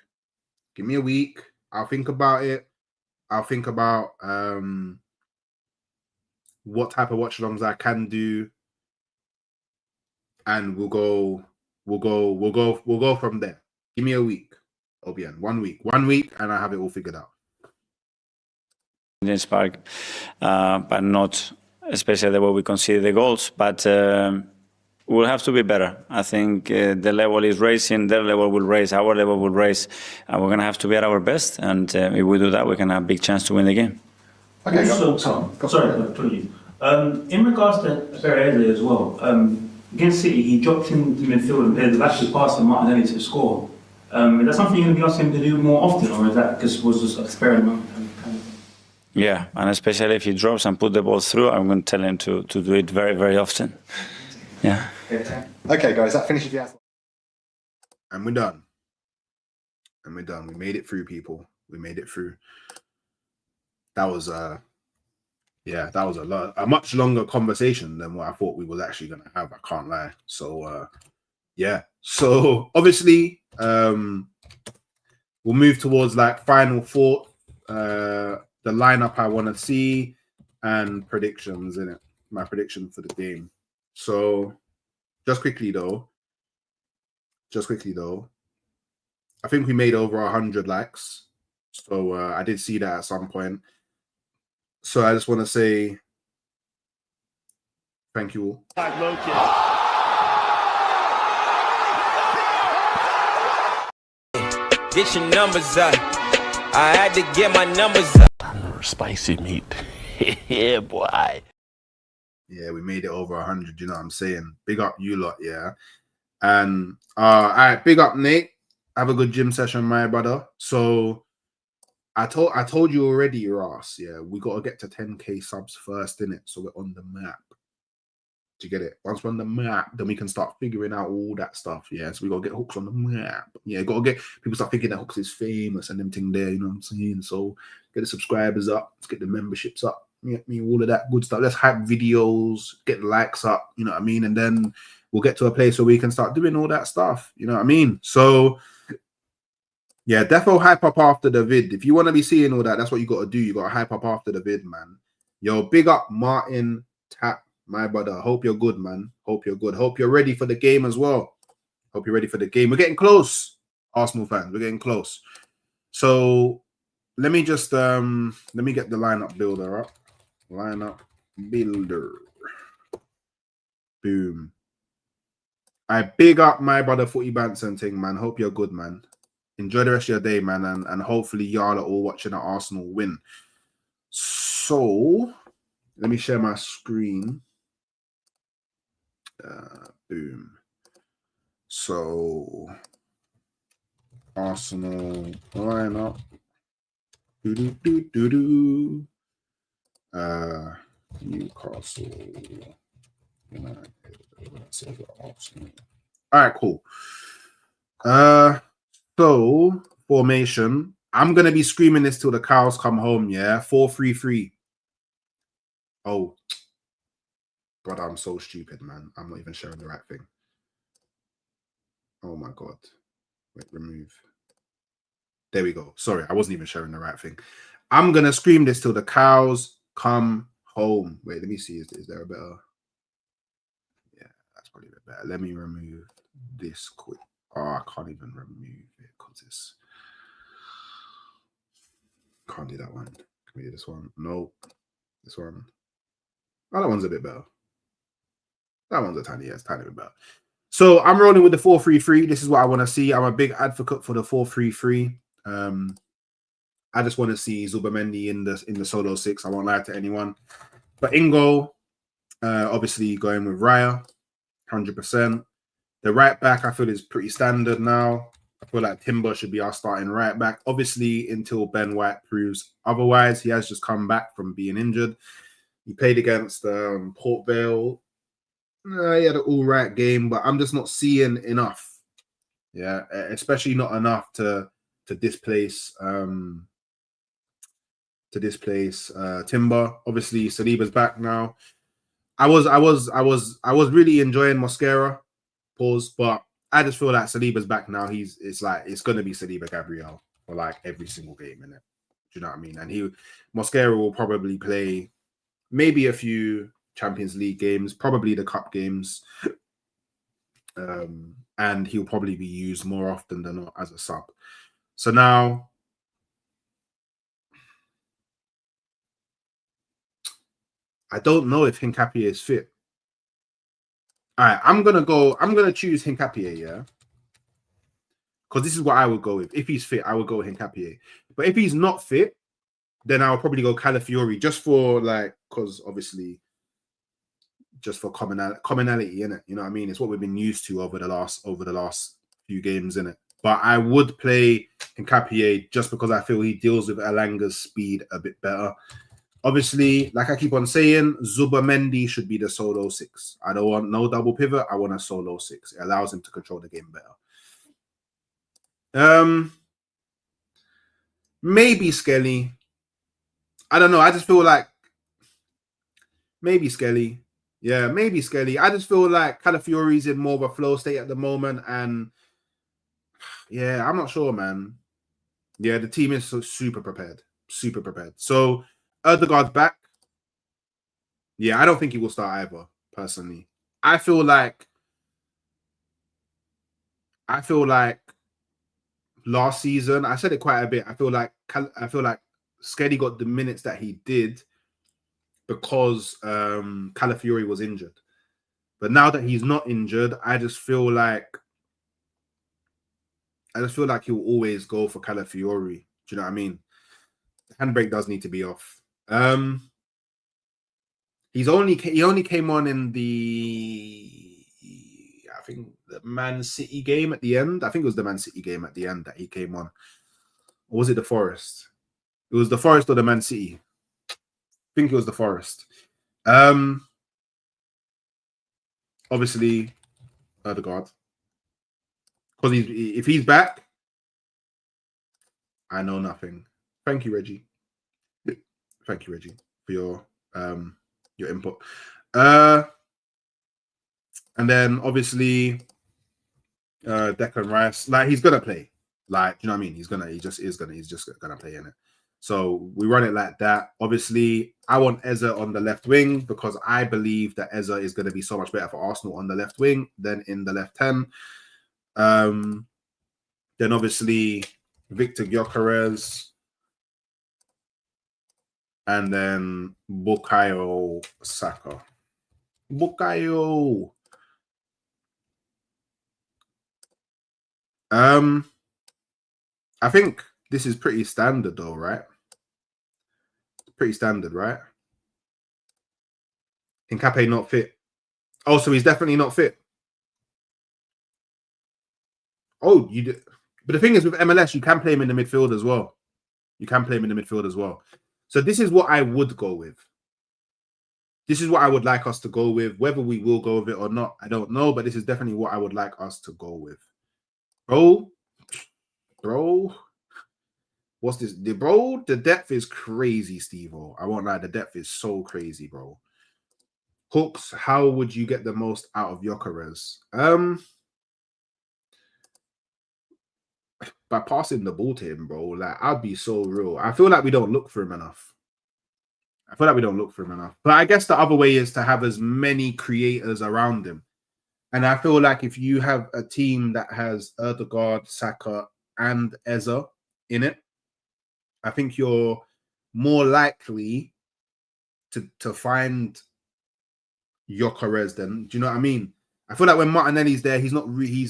[SPEAKER 2] I'll think about it. I'll think about what type of watch-alongs I can do, and we'll go from there. Give me a week, Obian. 1 week, and I have it all figured out.
[SPEAKER 10] This park, but not especially the way we concede the goals. But we'll have to be better. I think the level is raising, their level will raise, our level will raise, and we're going to have to be at our best. And if we do that, we can have a big chance to win the game.
[SPEAKER 17] Okay, sorry, in regards to Perez as well, against City, he dropped into midfield and played the actually pass to Martinelli to score. Is that something you're going to be asking him to do more often, or is that just an experiment?
[SPEAKER 10] Yeah, and especially if he drops and put the ball through, I'm going to tell him to do it very, very often. Yeah.
[SPEAKER 16] Okay, guys, that finishes the answer.
[SPEAKER 2] And we're done. We made it through, people. We made it through. That was a much longer conversation than what I thought we was actually going to have. I can't lie. So yeah. So obviously, we'll move towards like final thought, the lineup I want to see, and predictions in it. My prediction for the game. So just quickly though, I think we made over 100 likes. So I did see that at some point. So I just want to say thank you all.
[SPEAKER 7] Get your numbers up. I had to get my numbers up.
[SPEAKER 18] Spicy meat. Yeah, boy.
[SPEAKER 2] Yeah, we made it over 100, you know what I'm saying? Big up you lot, yeah. And all right, big up Nate. Have a good gym session, my brother. So I told you already, Ross, yeah, we got to get to 10k subs first, innit? So we're on the map. Do you get it? Once we're on the map, then we can start figuring out all that stuff. Yeah, so we got to get Hooks on the map. Yeah, got to get people start thinking that Hooks is famous and them thing there, you know what I'm saying? So get the subscribers up, let's get the memberships up, you get me, all of that good stuff. Let's hype videos, get the likes up, you know what I mean? And then we'll get to a place where we can start doing all that stuff, you know what I mean? So yeah, defo hype up after the vid. If you want to be seeing all that, that's what you got to do. You got to hype up after the vid, man. Yo, big up Martin Tap, my brother. Hope you're good, man. Hope you're good. Hope you're ready for the game as well. Hope you're ready for the game. We're getting close, Arsenal fans. We're getting close. So let me just let me get the lineup builder up. Lineup builder. Boom. I big up my brother Footy Banson thing, man. Hope you're good, man. Enjoy the rest of your day, man, and hopefully y'all are all watching an Arsenal win. So let me share my screen. Boom. So Arsenal lineup. Newcastle United. All right, cool. So formation. I'm gonna be screaming this till the cows come home. Yeah, 4-3-3. Oh, brother, I'm so stupid, man. I'm not even sharing the right thing. Oh my god. Wait, remove. There we go. Sorry, I wasn't even sharing the right thing. I'm gonna scream this till the cows come home. Wait, let me see. Is there a better? Yeah, that's probably a bit better. Let me remove this quick. Oh, I can't even remove it because it's can't do that one. Can we do this one? Nope. This one. Oh, that one's a bit better. That one's a tiny bit better. So I'm rolling with the 4-3-3. This is what I want to see. I'm a big advocate for the 4-3-3. I just want to see Zubamendi in the solo 6. I won't lie to anyone. But in goal, obviously going with Raya, 100%. The right back, I feel, is pretty standard now. I feel like Timber should be our starting right back. Obviously, until Ben White proves otherwise. He has just come back from being injured. He played against Port Vale. He had an all-right game, but I'm just not seeing enough. Yeah, especially not enough to displace Timber. Obviously, Saliba's back now. I was really enjoying Mosquera. Pause, but I just feel like Saliba's back now. It's gonna be Saliba Gabriel. for like every single game in it. Do you know what I mean? And Mosquera will probably play maybe a few Champions League games, probably the cup games. And he'll probably be used more often than not as a sub. So now, I don't know if Hincapié is fit. All right, I'm gonna choose Hincapié, yeah. Because this is what I would go with. If he's fit, I would go Hincapié. But if he's not fit, then I would probably go Calafiori just for like, because obviously, just for commonality in it. You know what I mean? It's what we've been used to over the last few games in it. But I would play Hincapié just because I feel he deals with Elanga's speed a bit better. Obviously, like I keep on saying, Zubamendi should be the solo 6. I don't want no double pivot. I want a solo 6. It allows him to control the game better. Maybe Skelly. I don't know. I just feel like maybe Skelly. Yeah, maybe Skelly. I just feel like Calafiori's in more of a flow state at the moment. And yeah, I'm not sure, man. Yeah, the team is so super prepared. Super prepared. So Ødegaard's back. Yeah, I don't think he will start either, personally. I feel like last season, I said it quite a bit. I feel like Skelly got the minutes that he did because Calafiori was injured. But now that he's not injured, I just feel like he'll always go for Calafiori. Do you know what I mean? The handbrake does need to be off. He only came on in I think the Man City game at the end. I think it was the Man City game at the end that he came on. Or was it the Forest? It was the Forest or the Man City. I think it was the Forest. Obviously, Ødegaard. Because if he's back, I know nothing. Thank you, Reggie. Thank you, Reggie, for your input. And then obviously Declan Rice, like he's gonna play. Like, you know what I mean? He's just gonna play in it. So we run it like that. Obviously, I want Eze on the left wing because I believe that Eze is going to be so much better for Arsenal on the left wing than in the left hand. Then obviously Victor Gyökeres. And then Bukayo Saka. Bukayo. I think this is pretty standard though, right? Pretty standard, right? Hincapié not fit. Oh, so he's definitely not fit. Oh, you did. But the thing is with MLS, you can play him in the midfield as well. You can play him in the midfield as well. So this is what I would go with. This is what I would like us to go with. Whether we will go with it or not, I don't know. But this is definitely what I would like us to go with. Bro. What's this? Bro, the depth is crazy, Steve-O. I won't lie. The depth is so crazy, bro. Hooks, how would you get the most out of Gyökeres? By passing the ball to him, bro. Like, I'd be so real. I feel like we don't look for him enough. But I guess the other way is to have as many creators around him. And I feel like if you have a team that has Ødegaard, Saka, and Eze in it, I think you're more likely to find Gyökeres then. Do you know what I mean? I feel like when Martinelli's there, he's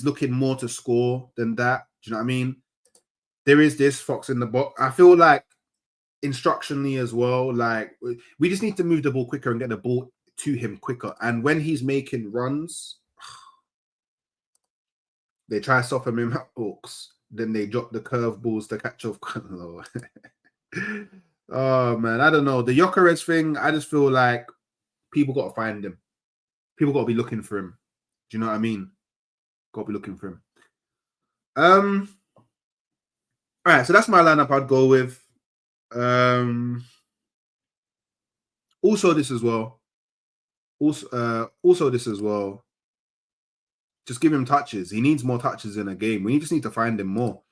[SPEAKER 2] looking more to score than that. Do you know what I mean? There is this fox in the box. I feel like instructionally as well, like we just need to move the ball quicker and get the ball to him quicker. And when he's making runs, they try to soften him up, hooks. Then they drop the curve balls to catch off. Oh man, I don't know. The Gyökeres thing, I just feel like people got to find him. People got to be looking for him. Do you know what I mean? Got to be looking for him. All right, so that's my lineup I'd go with. Also this as well. Also this as well. Just give him touches. He needs more touches in a game. We just need to find him more.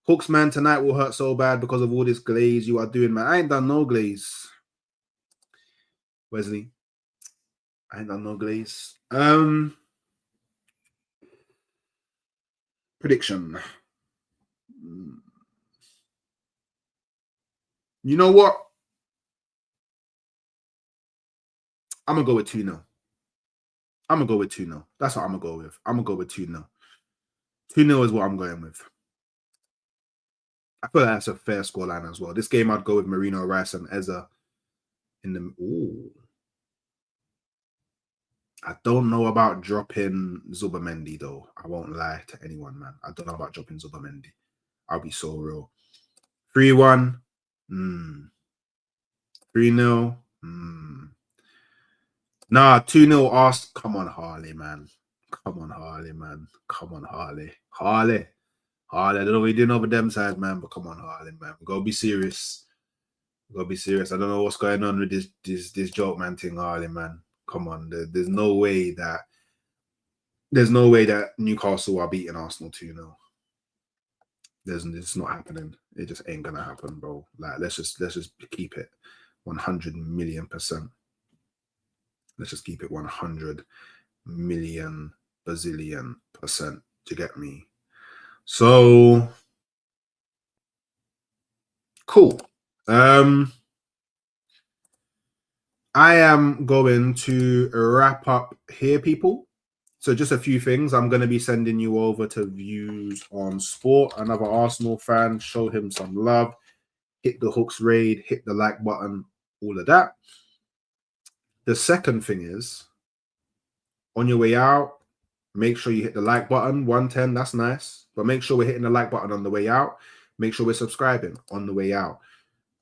[SPEAKER 2] Hooks, man, tonight will hurt so bad because of all this glaze you are doing, man. I ain't done no glaze. Wesley. I ain't done no glaze. Prediction. You know what? I'm going to go with 2-0. I'm going to go with 2-0. That's what I'm going to go with. I'm going to go with 2-0. 2-0 is what I'm going with. I feel like that's a fair scoreline as well. This game, I'd go with Marino, Rice, and Eza in the... Ooh. I don't know about dropping Zubamendi, though. I won't lie to anyone, man. I don't know about dropping Zubamendi. I'll be so real. 3-1. 3-0. Nah, 2-0 Arsenal. Come on, Harley, man. Come on, Harley, man. Come on, Harley. Harley. I don't know what you're doing over them side, man, but come on, Harley, man. We gotta be serious. We gotta be serious. I don't know what's going on with this joke man thing, Harley, man. Come on. There's no way that Newcastle are beating Arsenal 2-0. It's not happening. It just ain't gonna happen, bro. Like, let's just keep it 100 million %. Let's just keep it 100 million bazillion %. Do you get me? So cool. I am going to wrap up here, people. So just a few things. I'm going to be sending you over to Views on Sport. Another Arsenal fan. Show him some love. Hit the Hooks raid. Hit the like button. All of that. The second thing is, on your way out, make sure you hit the like button. 110, that's nice. But make sure we're hitting the like button on the way out. Make sure we're subscribing on the way out.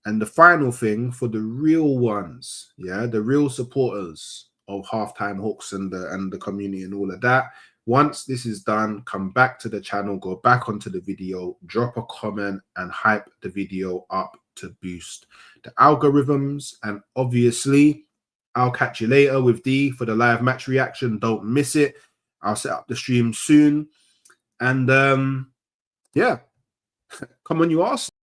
[SPEAKER 2] And the final thing for the real ones, yeah, the real supporters of Halftime Hooks and the community and all of that. Once this is done, come back to the channel, go back onto the video, drop a comment and hype the video up to boost the algorithms. And obviously, I'll catch you later with D for the live match reaction. Don't miss it. I'll set up the stream soon. And yeah, come on, you Arsenal.